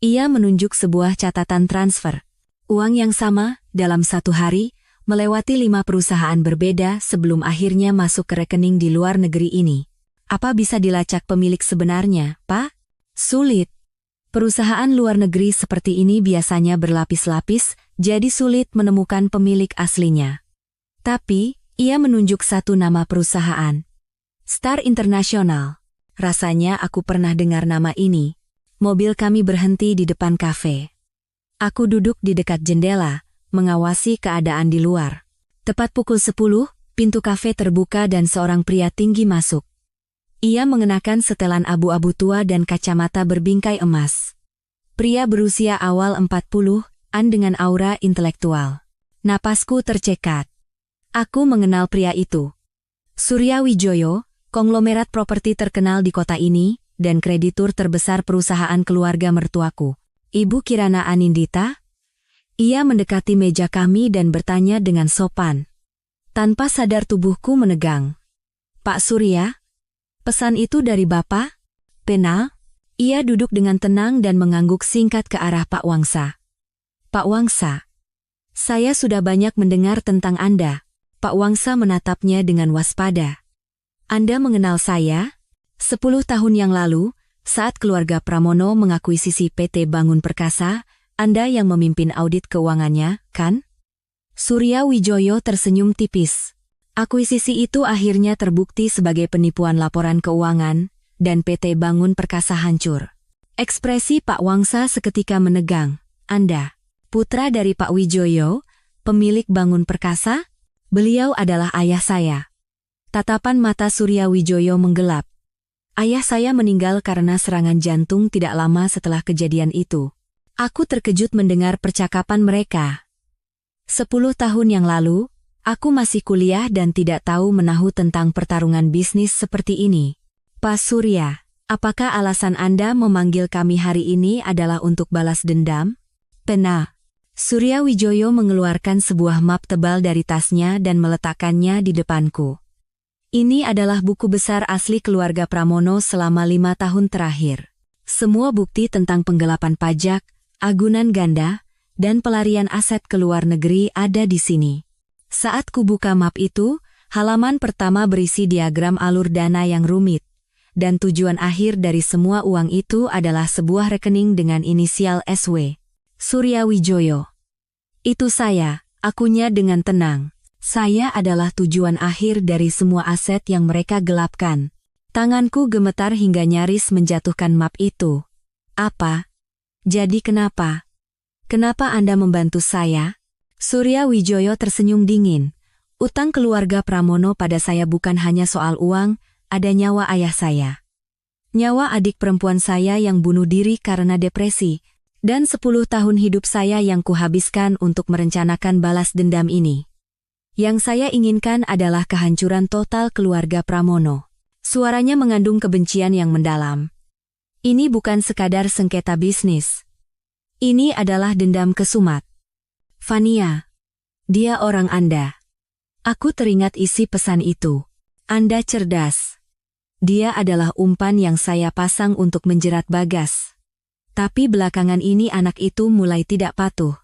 Ia menunjuk sebuah catatan transfer. Uang yang sama, dalam satu hari, melewati 5 perusahaan berbeda sebelum akhirnya masuk ke rekening di luar negeri ini. Apa bisa dilacak pemilik sebenarnya, Pak? Sulit. Perusahaan luar negeri seperti ini biasanya berlapis-lapis, jadi sulit menemukan pemilik aslinya. Tapi, ia menunjuk satu nama perusahaan. Star International. Rasanya aku pernah dengar nama ini. Mobil kami berhenti di depan kafe. Aku duduk di dekat jendela, mengawasi keadaan di luar. Tepat pukul 10, pintu kafe terbuka dan seorang pria tinggi masuk. Ia mengenakan setelan abu-abu tua dan kacamata berbingkai emas. Pria berusia awal 40-an dengan aura intelektual. Napasku tercekat. Aku mengenal pria itu. Surya Wijoyo, konglomerat properti terkenal di kota ini, dan kreditur terbesar perusahaan keluarga mertuaku. Ibu Kirana Anindita? Ia mendekati meja kami dan bertanya dengan sopan. Tanpa sadar tubuhku menegang. Pak Surya? Pesan itu dari Bapak? Pena? Ia duduk dengan tenang dan mengangguk singkat ke arah Pak Wangsa. Pak Wangsa. Saya sudah banyak mendengar tentang Anda. Pak Wangsa menatapnya dengan waspada. Anda mengenal saya? 10 tahun yang lalu, saat keluarga Pramono mengakuisisi PT Bangun Perkasa, Anda yang memimpin audit keuangannya, kan? Surya Wijoyo tersenyum tipis. Akuisisi itu akhirnya terbukti sebagai penipuan laporan keuangan, dan PT Bangun Perkasa hancur. Ekspresi Pak Wangsa seketika menegang. Anda, putra dari Pak Wijoyo, pemilik Bangun Perkasa? Beliau adalah ayah saya. Tatapan mata Surya Wijoyo menggelap. Ayah saya meninggal karena serangan jantung tidak lama setelah kejadian itu. Aku terkejut mendengar percakapan mereka. 10 tahun yang lalu, aku masih kuliah dan tidak tahu menahu tentang pertarungan bisnis seperti ini. Pak Surya, apakah alasan Anda memanggil kami hari ini adalah untuk balas dendam? Pena. Surya Wijoyo mengeluarkan sebuah map tebal dari tasnya dan meletakkannya di depanku. Ini adalah buku besar asli keluarga Pramono selama 5 tahun terakhir. Semua bukti tentang penggelapan pajak, agunan ganda, dan pelarian aset ke luar negeri ada di sini. Saat kubuka map itu, halaman pertama berisi diagram alur dana yang rumit, dan tujuan akhir dari semua uang itu adalah sebuah rekening dengan inisial SW. Surya Wijoyo. Itu saya, akunya dengan tenang. Saya adalah tujuan akhir dari semua aset yang mereka gelapkan. Tanganku gemetar hingga nyaris menjatuhkan map itu. Apa? Jadi kenapa? Kenapa Anda membantu saya? Surya Wijoyo tersenyum dingin. Utang keluarga Pramono pada saya bukan hanya soal uang, ada nyawa ayah saya. Nyawa adik perempuan saya yang bunuh diri karena depresi, dan 10 tahun hidup saya yang kuhabiskan untuk merencanakan balas dendam ini. Yang saya inginkan adalah kehancuran total keluarga Pramono. Suaranya mengandung kebencian yang mendalam. Ini bukan sekadar sengketa bisnis. Ini adalah dendam kesumat. Fania, dia orang Anda. Aku teringat isi pesan itu. Anda cerdas. Dia adalah umpan yang saya pasang untuk menjerat Bagas. Tapi belakangan ini anak itu mulai tidak patuh.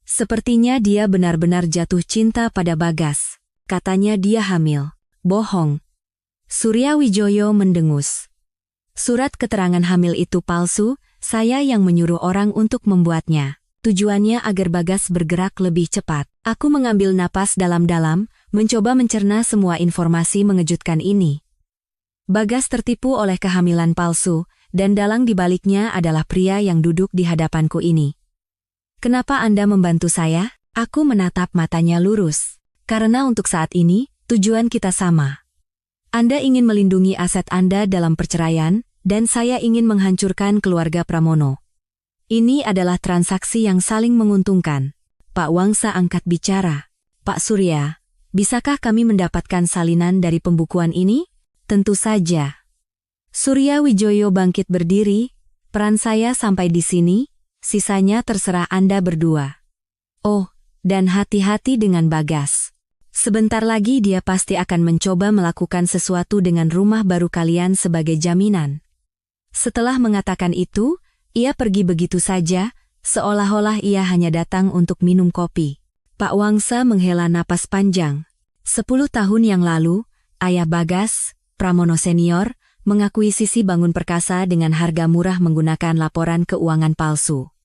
Sepertinya dia benar-benar jatuh cinta pada Bagas. Katanya dia hamil. Bohong. Surya Wijoyo mendengus. Surat keterangan hamil itu palsu, saya yang menyuruh orang untuk membuatnya. Tujuannya agar Bagas bergerak lebih cepat. Aku mengambil napas dalam-dalam, mencoba mencerna semua informasi mengejutkan ini. Bagas tertipu oleh kehamilan palsu, dan dalang di baliknya adalah pria yang duduk di hadapanku ini. Kenapa Anda membantu saya? Aku menatap matanya lurus. Karena untuk saat ini, tujuan kita sama. Anda ingin melindungi aset Anda dalam perceraian, dan saya ingin menghancurkan keluarga Pramono. Ini adalah transaksi yang saling menguntungkan. Pak Wangsa angkat bicara. Pak Surya, bisakah kami mendapatkan salinan dari pembukuan ini? Tentu saja. Surya Wijoyo bangkit berdiri. Peran saya sampai di sini, sisanya terserah Anda berdua. Oh, dan hati-hati dengan Bagas. Sebentar lagi dia pasti akan mencoba melakukan sesuatu dengan rumah baru kalian sebagai jaminan. Setelah mengatakan itu, ia pergi begitu saja, seolah-olah ia hanya datang untuk minum kopi. Pak Wangsa menghela napas panjang. 10 tahun yang lalu, ayah Bagas, Pramono Senior, mengakuisisi Bangun Perkasa dengan harga murah menggunakan laporan keuangan palsu.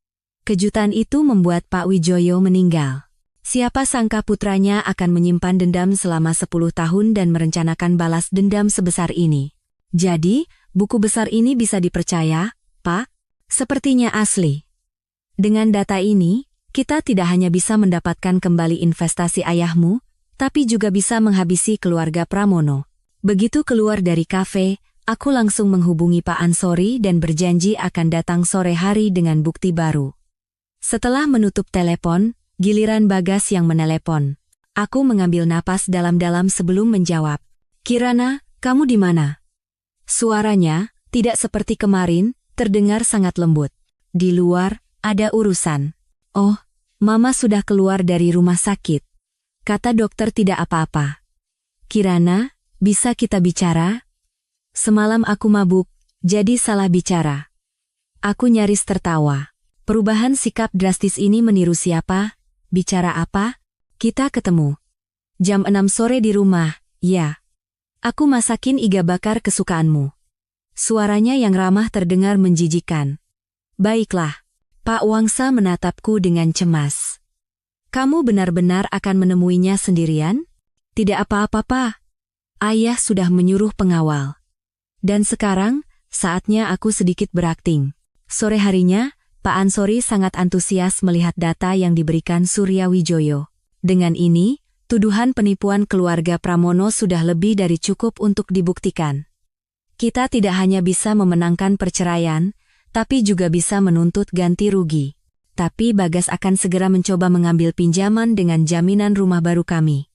Kejutan itu membuat Pak Wijoyo meninggal. Siapa sangka putranya akan menyimpan dendam selama 10 tahun dan merencanakan balas dendam sebesar ini. Jadi, buku besar ini bisa dipercaya, Pak? Sepertinya asli. Dengan data ini, kita tidak hanya bisa mendapatkan kembali investasi ayahmu, tapi juga bisa menghabisi keluarga Pramono. Begitu keluar dari kafe, aku langsung menghubungi Pak Ansori dan berjanji akan datang sore hari dengan bukti baru. Setelah menutup telepon, giliran Bagas yang menelepon. Aku mengambil napas dalam-dalam sebelum menjawab. Kirana, kamu di mana? Suaranya, tidak seperti kemarin, terdengar sangat lembut. Di luar, ada urusan. Oh, Mama sudah keluar dari rumah sakit. Kata dokter tidak apa-apa. Kirana, bisa kita bicara? Semalam aku mabuk, jadi salah bicara. Aku nyaris tertawa. Perubahan sikap drastis ini meniru siapa? Bicara apa? Kita ketemu. Jam 6 sore di rumah, ya. Aku masakin iga bakar kesukaanmu. Suaranya yang ramah terdengar menjijikan. Baiklah. Pak Wangsa menatapku dengan cemas. Kamu benar-benar akan menemuinya sendirian? Tidak apa-apa, Pak. Ayah sudah menyuruh pengawal. Dan sekarang, saatnya aku sedikit berakting. Sore harinya, Pak Ansori sangat antusias melihat data yang diberikan Surya Wijoyo. Dengan ini, tuduhan penipuan keluarga Pramono sudah lebih dari cukup untuk dibuktikan. Kita tidak hanya bisa memenangkan perceraian, tapi juga bisa menuntut ganti rugi. Tapi Bagas akan segera mencoba mengambil pinjaman dengan jaminan rumah baru kami.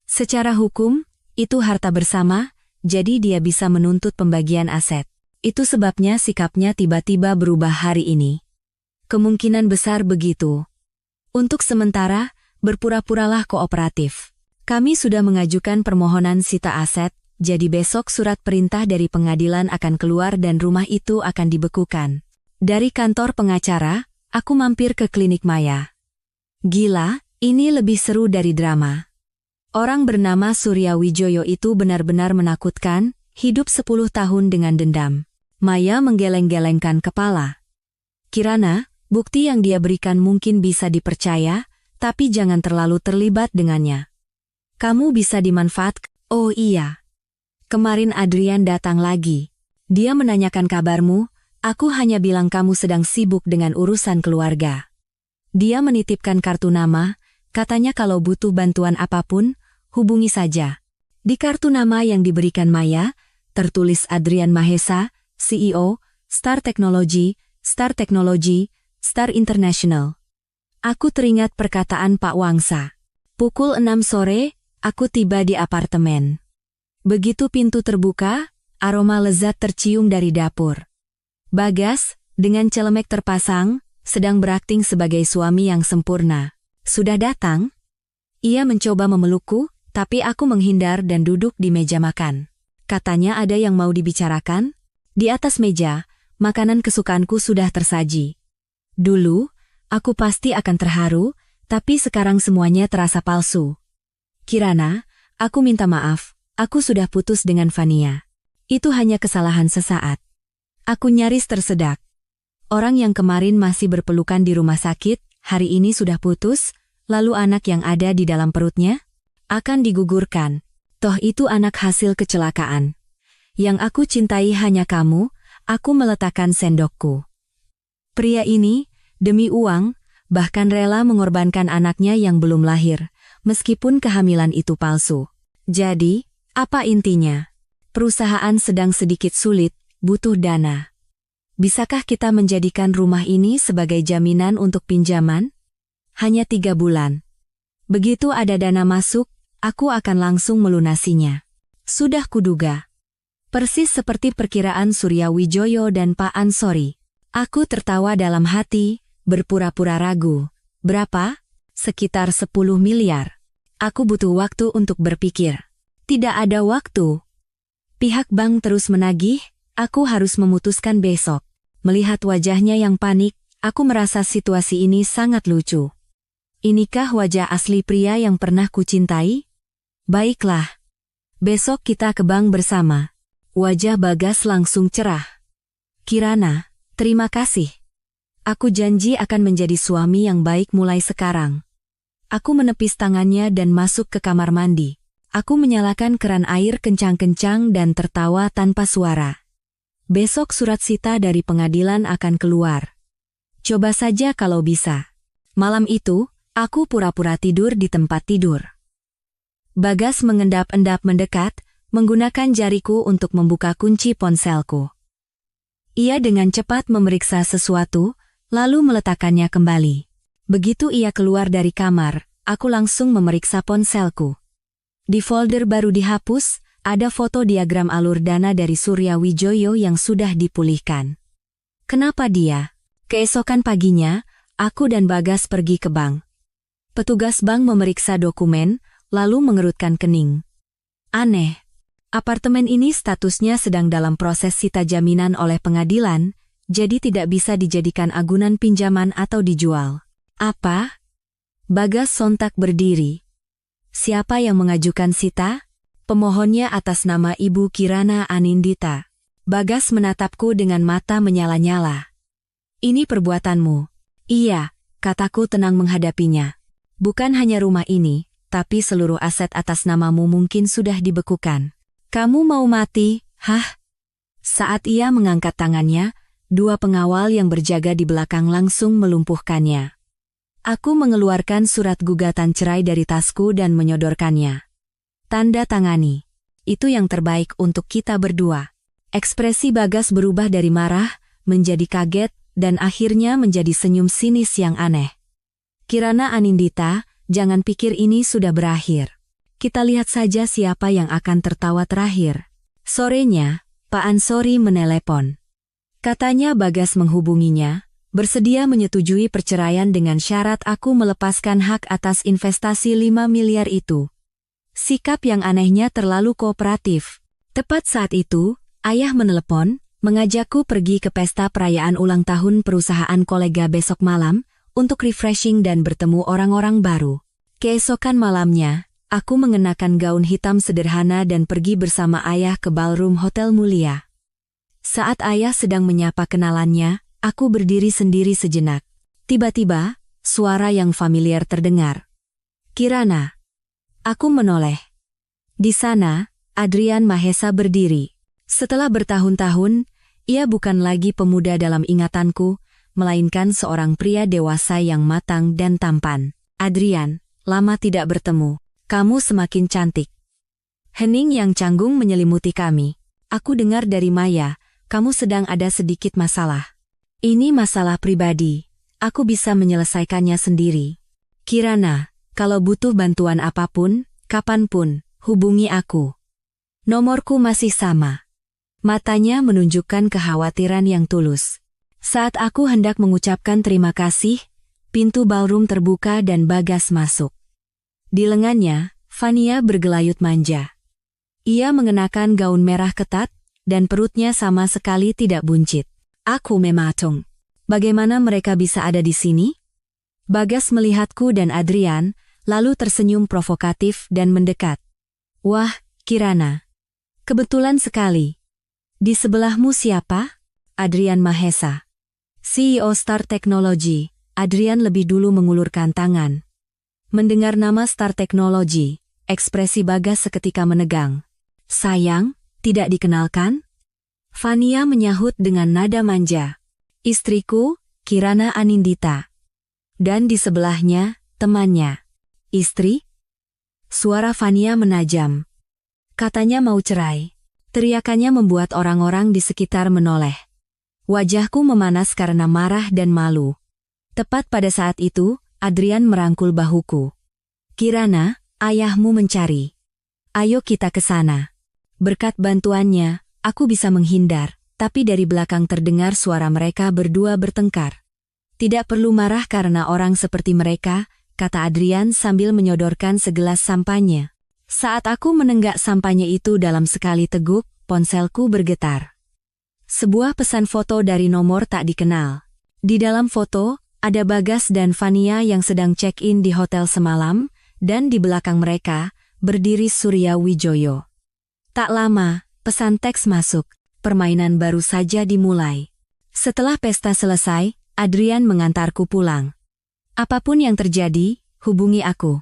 Secara hukum, itu harta bersama, jadi dia bisa menuntut pembagian aset. Itu sebabnya sikapnya tiba-tiba berubah hari ini. Kemungkinan besar begitu. Untuk sementara, berpura-puralah kooperatif. Kami sudah mengajukan permohonan sita aset, jadi besok surat perintah dari pengadilan akan keluar dan rumah itu akan dibekukan. Dari kantor pengacara, aku mampir ke klinik Maya. Gila, ini lebih seru dari drama. Orang bernama Surya Wijoyo itu benar-benar menakutkan, hidup 10 tahun dengan dendam. Maya menggeleng-gelengkan kepala. Kirana, bukti yang dia berikan mungkin bisa dipercaya, tapi jangan terlalu terlibat dengannya. Kamu bisa dimanfaatkan. Oh iya. Kemarin Adrian datang lagi. Dia menanyakan kabarmu, aku hanya bilang kamu sedang sibuk dengan urusan keluarga. Dia menitipkan kartu nama, katanya kalau butuh bantuan apapun, hubungi saja. Di kartu nama yang diberikan Maya, tertulis Adrian Mahesa, CEO, Star Technology, Star International. Aku teringat perkataan Pak Wangsa. Pukul 6 sore, aku tiba di apartemen. Begitu pintu terbuka, aroma lezat tercium dari dapur. Bagas, dengan celemek terpasang, sedang berakting sebagai suami yang sempurna. Sudah datang? Ia mencoba memelukku, tapi aku menghindar dan duduk di meja makan. Katanya ada yang mau dibicarakan? Di atas meja, makanan kesukaanku sudah tersaji. Dulu, aku pasti akan terharu, tapi sekarang semuanya terasa palsu. Kirana, aku minta maaf, aku sudah putus dengan Fania. Itu hanya kesalahan sesaat. Aku nyaris tersedak. Orang yang kemarin masih berpelukan di rumah sakit, hari ini sudah putus, lalu anak yang ada di dalam perutnya akan digugurkan. Toh itu anak hasil kecelakaan. Yang aku cintai hanya kamu, aku meletakkan sendokku. Pria ini, demi uang, bahkan rela mengorbankan anaknya yang belum lahir, meskipun kehamilan itu palsu. Jadi, apa intinya? Perusahaan sedang sedikit sulit, butuh dana. Bisakah kita menjadikan rumah ini sebagai jaminan untuk pinjaman? Hanya 3 bulan. Begitu ada dana masuk, aku akan langsung melunasinya. Sudah kuduga. Persis seperti perkiraan Surya Wijoyo dan Pak Ansori. Aku tertawa dalam hati, berpura-pura ragu. Berapa? Sekitar 10 miliar. Aku butuh waktu untuk berpikir. Tidak ada waktu. Pihak bank terus menagih, aku harus memutuskan besok. Melihat wajahnya yang panik, aku merasa situasi ini sangat lucu. Inikah wajah asli pria yang pernah kucintai? Baiklah. Besok kita ke bank bersama. Wajah Bagas langsung cerah. Kirana, terima kasih. Aku janji akan menjadi suami yang baik mulai sekarang. Aku menepis tangannya dan masuk ke kamar mandi. Aku menyalakan keran air kencang-kencang dan tertawa tanpa suara. Besok surat sita dari pengadilan akan keluar. Coba saja kalau bisa. Malam itu, aku pura-pura tidur di tempat tidur. Bagas mengendap-endap mendekat, menggunakan jariku untuk membuka kunci ponselku. Ia dengan cepat memeriksa sesuatu, lalu meletakkannya kembali. Begitu ia keluar dari kamar, aku langsung memeriksa ponselku. Di folder baru dihapus, ada foto diagram alur dana dari Surya Wijoyo yang sudah dipulihkan. Kenapa dia? Keesokan paginya, aku dan Bagas pergi ke bank. Petugas bank memeriksa dokumen, lalu mengerutkan kening. Aneh. Apartemen ini statusnya sedang dalam proses sita jaminan oleh pengadilan, jadi tidak bisa dijadikan agunan pinjaman atau dijual. Apa? Bagas sontak berdiri. Siapa yang mengajukan sita? Pemohonnya atas nama Ibu Kirana Anindita. Bagas menatapku dengan mata menyala-nyala. Ini perbuatanmu. Iya, kataku tenang menghadapinya. Bukan hanya rumah ini, tapi seluruh aset atas namamu mungkin sudah dibekukan. Kamu mau mati, hah? Saat ia mengangkat tangannya, 2 pengawal yang berjaga di belakang langsung melumpuhkannya. Aku mengeluarkan surat gugatan cerai dari tasku dan menyodorkannya. Tanda tangani. Itu yang terbaik untuk kita berdua. Ekspresi Bagas berubah dari marah, menjadi kaget, dan akhirnya menjadi senyum sinis yang aneh. Kirana Anindita, jangan pikir ini sudah berakhir. Kita lihat saja siapa yang akan tertawa terakhir. Sorenya, Pak Ansori menelepon. Katanya Bagas menghubunginya, bersedia menyetujui perceraian dengan syarat aku melepaskan hak atas investasi 5 miliar itu. Sikap yang anehnya terlalu kooperatif. Tepat saat itu, ayah menelepon, mengajakku pergi ke pesta perayaan ulang tahun perusahaan kolega besok malam, untuk refreshing dan bertemu orang-orang baru. Keesokan malamnya, aku mengenakan gaun hitam sederhana dan pergi bersama ayah ke ballroom hotel mulia. Saat ayah sedang menyapa kenalannya, aku berdiri sendiri sejenak. Tiba-tiba, suara yang familiar terdengar. Kirana. Aku menoleh. Di sana, Adrian Mahesa berdiri. Setelah bertahun-tahun, ia bukan lagi pemuda dalam ingatanku, melainkan seorang pria dewasa yang matang dan tampan. Adrian, lama tidak bertemu. Kamu semakin cantik. Hening yang canggung menyelimuti kami. Aku dengar dari Maya, kamu sedang ada sedikit masalah. Ini masalah pribadi. Aku bisa menyelesaikannya sendiri. Kirana, kalau butuh bantuan apapun, kapanpun, hubungi aku. Nomorku masih sama. Matanya menunjukkan kekhawatiran yang tulus. Saat aku hendak mengucapkan terima kasih, pintu ballroom terbuka dan Bagas masuk. Di lengannya, Fania bergelayut manja. Ia mengenakan gaun merah ketat, dan perutnya sama sekali tidak buncit. Aku mematung. Bagaimana mereka bisa ada di sini? Bagas melihatku dan Adrian, lalu tersenyum provokatif dan mendekat. Wah, Kirana. Kebetulan sekali. Di sebelahmu siapa? Adrian Mahesa. CEO Star Technology. Adrian lebih dulu mengulurkan tangan. Mendengar nama Star Technology, ekspresi Bagas seketika menegang. Sayang, tidak dikenalkan? Fania menyahut dengan nada manja. Istriku, Kirana Anindita. Dan di sebelahnya, temannya. Istri? Suara Fania menajam. Katanya mau cerai. Teriakannya membuat orang-orang di sekitar menoleh. Wajahku memanas karena marah dan malu. Tepat pada saat itu, Adrian merangkul bahuku. Kirana, ayahmu mencari. Ayo kita ke sana. Berkat bantuannya, aku bisa menghindar, tapi dari belakang terdengar suara mereka berdua bertengkar. Tidak perlu marah karena orang seperti mereka, kata Adrian sambil menyodorkan segelas sampainya. Saat aku menenggak sampainya itu dalam sekali teguk, ponselku bergetar. Sebuah pesan foto dari nomor tak dikenal. Di dalam foto, ada Bagas dan Fania yang sedang check-in di hotel semalam, dan di belakang mereka, berdiri Surya Wijoyo. Tak lama, pesan teks masuk, permainan baru saja dimulai. Setelah pesta selesai, Adrian mengantarku pulang. Apapun yang terjadi, hubungi aku.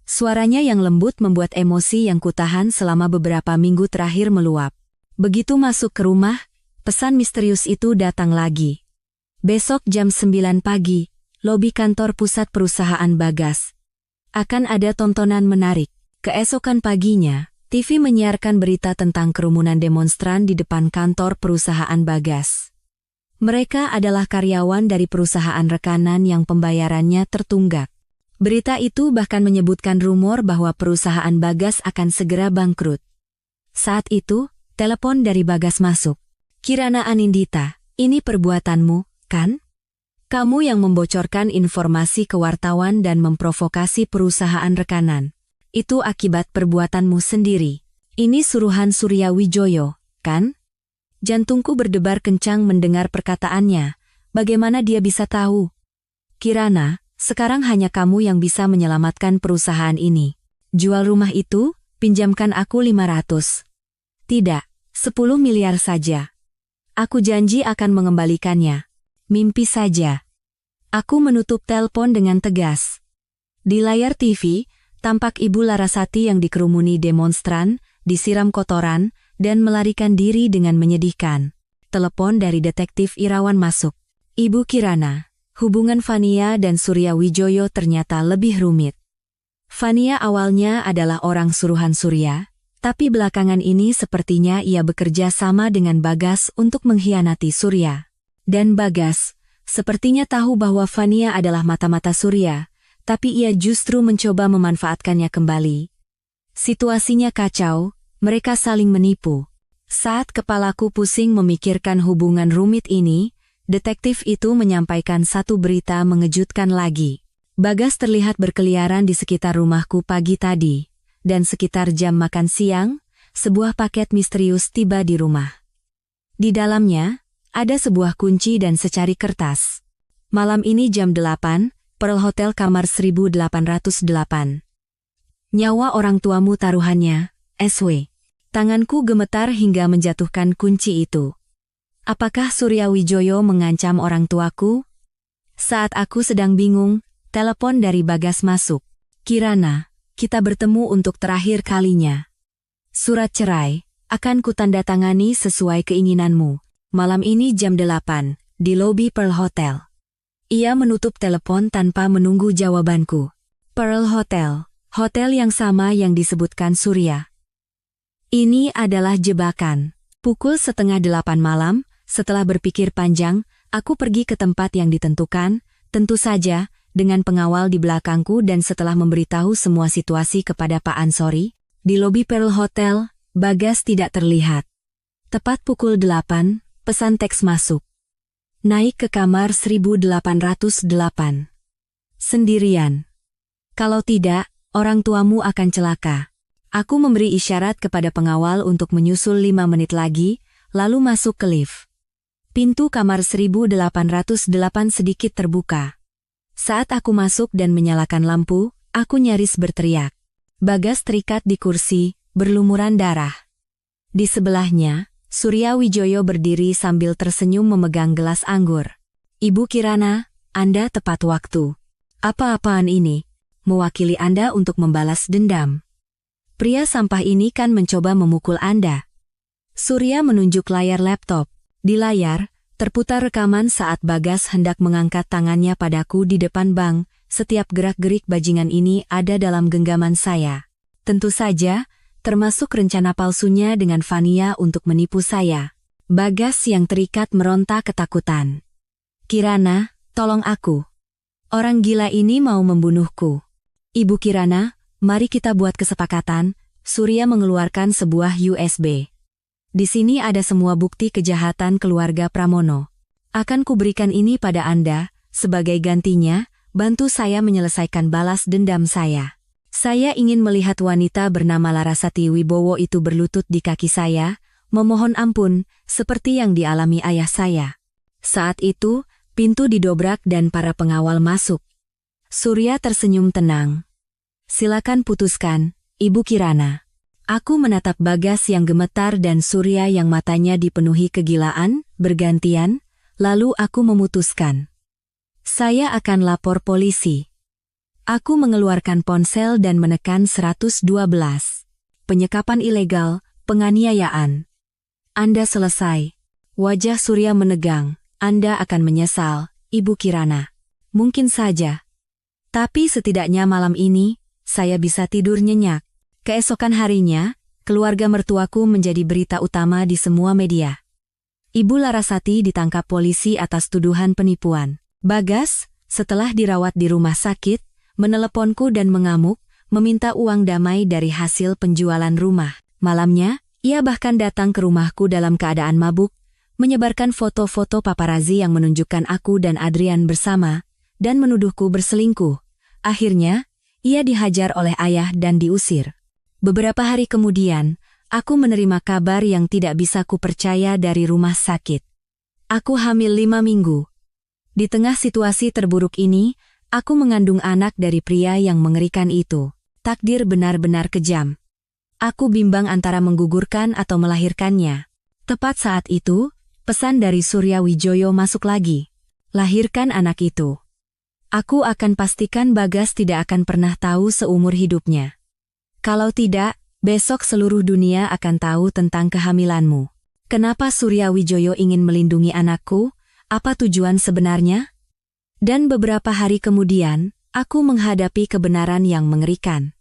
Suaranya yang lembut membuat emosi yang kutahan selama beberapa minggu terakhir meluap. Begitu masuk ke rumah, pesan misterius itu datang lagi. Besok jam 9 pagi, lobi kantor pusat perusahaan Bagas. Akan ada tontonan menarik. Keesokan paginya, TV menyiarkan berita tentang kerumunan demonstran di depan kantor perusahaan Bagas. Mereka adalah karyawan dari perusahaan rekanan yang pembayarannya tertunggak. Berita itu bahkan menyebutkan rumor bahwa perusahaan Bagas akan segera bangkrut. Saat itu, telepon dari Bagas masuk. Kirana Anindita, ini perbuatanmu, kan? Kamu yang membocorkan informasi ke wartawan dan memprovokasi perusahaan rekanan. Itu akibat perbuatanmu sendiri. Ini suruhan Surya Wijoyo, kan? Jantungku berdebar kencang mendengar perkataannya. Bagaimana dia bisa tahu? Kirana, sekarang hanya kamu yang bisa menyelamatkan perusahaan ini. Jual rumah itu, pinjamkan aku 500. Tidak, 10 miliar saja. Aku janji akan mengembalikannya. Mimpi saja. Aku menutup telepon dengan tegas. Di layar TV, tampak Ibu Larasati yang dikerumuni demonstran, disiram kotoran, dan melarikan diri dengan menyedihkan. Telepon dari detektif Irawan masuk. Ibu Kirana, hubungan Fania dan Surya Wijoyo ternyata lebih rumit. Fania awalnya adalah orang suruhan Surya, tapi belakangan ini sepertinya ia bekerja sama dengan Bagas untuk mengkhianati Surya. Dan Bagas, sepertinya tahu bahwa Fania adalah mata-mata Surya, tapi ia justru mencoba memanfaatkannya kembali. Situasinya kacau. Mereka saling menipu. Saat kepalaku pusing memikirkan hubungan rumit ini, detektif itu menyampaikan satu berita mengejutkan lagi. Bagas terlihat berkeliaran di sekitar rumahku pagi tadi, dan sekitar jam makan siang, sebuah paket misterius tiba di rumah. Di dalamnya, ada sebuah kunci dan secari kertas. Malam ini jam 8, Pearl Hotel kamar 1808. Nyawa orang tuamu taruhannya, SW. Tanganku gemetar hingga menjatuhkan kunci itu. Apakah Surya Wijoyo mengancam orang tuaku? Saat aku sedang bingung, telepon dari Bagas masuk. Kirana, kita bertemu untuk terakhir kalinya. Surat cerai, akan kutandatangani sesuai keinginanmu. Malam ini jam 8, di lobi Pearl Hotel. Ia menutup telepon tanpa menunggu jawabanku. Pearl Hotel, hotel yang sama yang disebutkan Surya. Ini adalah jebakan. Pukul 7:30 malam, setelah berpikir panjang, aku pergi ke tempat yang ditentukan, tentu saja, dengan pengawal di belakangku dan setelah memberitahu semua situasi kepada Pak Ansori, di lobi Pearl Hotel, Bagas tidak terlihat. Tepat pukul 8, pesan teks masuk. Naik ke kamar 1808. Sendirian. Kalau tidak, orang tuamu akan celaka. Aku memberi isyarat kepada pengawal untuk menyusul 5 menit lagi, lalu masuk ke lift. Pintu kamar 1808 sedikit terbuka. Saat aku masuk dan menyalakan lampu, aku nyaris berteriak. Bagas terikat di kursi, berlumuran darah. Di sebelahnya, Surya Wijoyo berdiri sambil tersenyum memegang gelas anggur. Ibu Kirana, Anda tepat waktu. Apa-apaan ini? Mewakili Anda untuk membalas dendam. Pria sampah ini kan mencoba memukul Anda. Surya menunjuk layar laptop. Di layar, terputar rekaman saat Bagas hendak mengangkat tangannya padaku di depan bank. Setiap gerak-gerik bajingan ini ada dalam genggaman saya. Tentu saja, termasuk rencana palsunya dengan Vania untuk menipu saya. Bagas yang terikat meronta ketakutan. Kirana, tolong aku. Orang gila ini mau membunuhku. Ibu Kirana, mari kita buat kesepakatan. Surya mengeluarkan sebuah USB. Di sini ada semua bukti kejahatan keluarga Pramono. Akan kuberikan ini pada Anda, sebagai gantinya, bantu saya menyelesaikan balas dendam saya. Saya ingin melihat wanita bernama Larasati Wibowo itu berlutut di kaki saya, memohon ampun, seperti yang dialami ayah saya. Saat itu, pintu didobrak dan para pengawal masuk. Surya tersenyum tenang. Silakan putuskan, Ibu Kirana. Aku menatap Bagas yang gemetar dan Surya yang matanya dipenuhi kegilaan, bergantian, lalu aku memutuskan. Saya akan lapor polisi. Aku mengeluarkan ponsel dan menekan 112. Penyekapan ilegal, penganiayaan. Anda selesai. Wajah Surya menegang. Anda akan menyesal, Ibu Kirana. Mungkin saja. Tapi setidaknya malam ini, saya bisa tidur nyenyak. Keesokan harinya, keluarga mertuaku menjadi berita utama di semua media. Ibu Larasati ditangkap polisi atas tuduhan penipuan. Bagas, setelah dirawat di rumah sakit, meneleponku dan mengamuk, meminta uang damai dari hasil penjualan rumah. Malamnya, ia bahkan datang ke rumahku dalam keadaan mabuk, menyebarkan foto-foto paparazi yang menunjukkan aku dan Adrian bersama, dan menuduhku berselingkuh. Akhirnya, ia dihajar oleh ayah dan diusir. Beberapa hari kemudian, aku menerima kabar yang tidak bisa kupercaya dari rumah sakit. Aku hamil 5 minggu. Di tengah situasi terburuk ini, aku mengandung anak dari pria yang mengerikan itu. Takdir benar-benar kejam. Aku bimbang antara menggugurkan atau melahirkannya. Tepat saat itu, pesan dari Surya Wijoyo masuk lagi. Lahirkan anak itu. Aku akan pastikan Bagas tidak akan pernah tahu seumur hidupnya. Kalau tidak, besok seluruh dunia akan tahu tentang kehamilanmu. Kenapa Surya Wijoyo ingin melindungi anakku? Apa tujuan sebenarnya? Dan beberapa hari kemudian, aku menghadapi kebenaran yang mengerikan.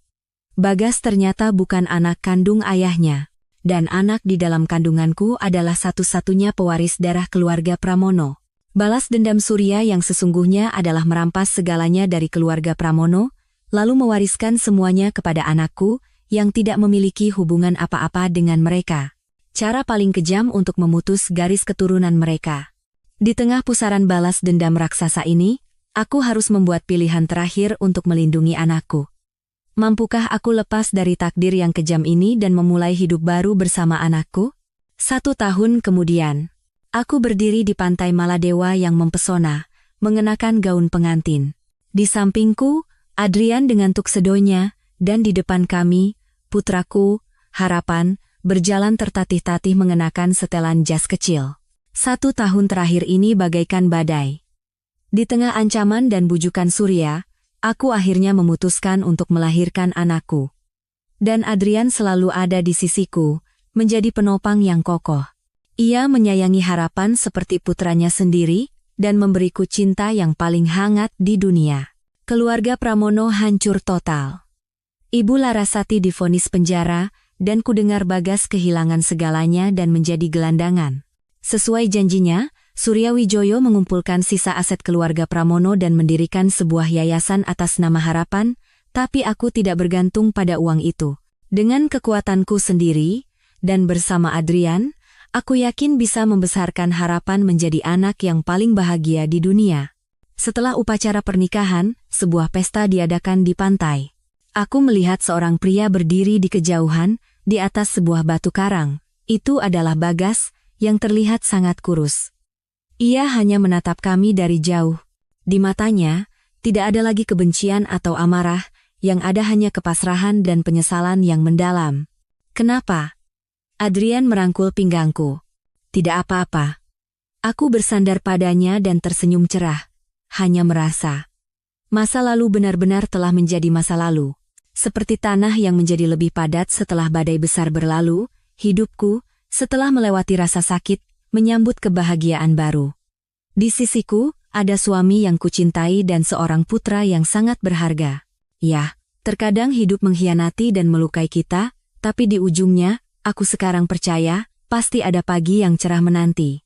Bagas ternyata bukan anak kandung ayahnya, dan anak di dalam kandunganku adalah satu-satunya pewaris darah keluarga Pramono. Balas dendam Surya yang sesungguhnya adalah merampas segalanya dari keluarga Pramono, lalu mewariskan semuanya kepada anakku, yang tidak memiliki hubungan apa-apa dengan mereka. Cara paling kejam untuk memutus garis keturunan mereka. Di tengah pusaran balas dendam raksasa ini, aku harus membuat pilihan terakhir untuk melindungi anakku. Mampukah aku lepas dari takdir yang kejam ini dan memulai hidup baru bersama anakku? 1 tahun kemudian, aku berdiri di pantai Maladewa yang mempesona, mengenakan gaun pengantin. Di sampingku, Adrian dengan tuksedonya, dan di depan kami, putraku, Harapan, berjalan tertatih-tatih mengenakan setelan jas kecil. 1 tahun terakhir ini bagaikan badai. Di tengah ancaman dan bujukan Surya, aku akhirnya memutuskan untuk melahirkan anakku. Dan Adrian selalu ada di sisiku, menjadi penopang yang kokoh. Ia menyayangi Harapan seperti putranya sendiri, dan memberiku cinta yang paling hangat di dunia. Keluarga Pramono hancur total. Ibu Larasati divonis penjara, dan kudengar Bagas kehilangan segalanya dan menjadi gelandangan. Sesuai janjinya, Surya Wijoyo mengumpulkan sisa aset keluarga Pramono dan mendirikan sebuah yayasan atas nama Harapan, tapi aku tidak bergantung pada uang itu. Dengan kekuatanku sendiri, dan bersama Adrian, aku yakin bisa membesarkan Harapan menjadi anak yang paling bahagia di dunia. Setelah upacara pernikahan, sebuah pesta diadakan di pantai. Aku melihat seorang pria berdiri di kejauhan, di atas sebuah batu karang. Itu adalah Bagas, yang terlihat sangat kurus. Ia hanya menatap kami dari jauh. Di matanya, tidak ada lagi kebencian atau amarah, yang ada hanya kepasrahan dan penyesalan yang mendalam. Kenapa? Adrian merangkul pinggangku. Tidak apa-apa. Aku bersandar padanya dan tersenyum cerah. Hanya merasa. Masa lalu benar-benar telah menjadi masa lalu. Seperti tanah yang menjadi lebih padat setelah badai besar berlalu, hidupku, setelah melewati rasa sakit, menyambut kebahagiaan baru. Di sisiku, ada suami yang kucintai dan seorang putra yang sangat berharga. Ya, Terkadang hidup mengkhianati dan melukai kita, tapi di ujungnya, aku sekarang percaya, pasti ada pagi yang cerah menanti.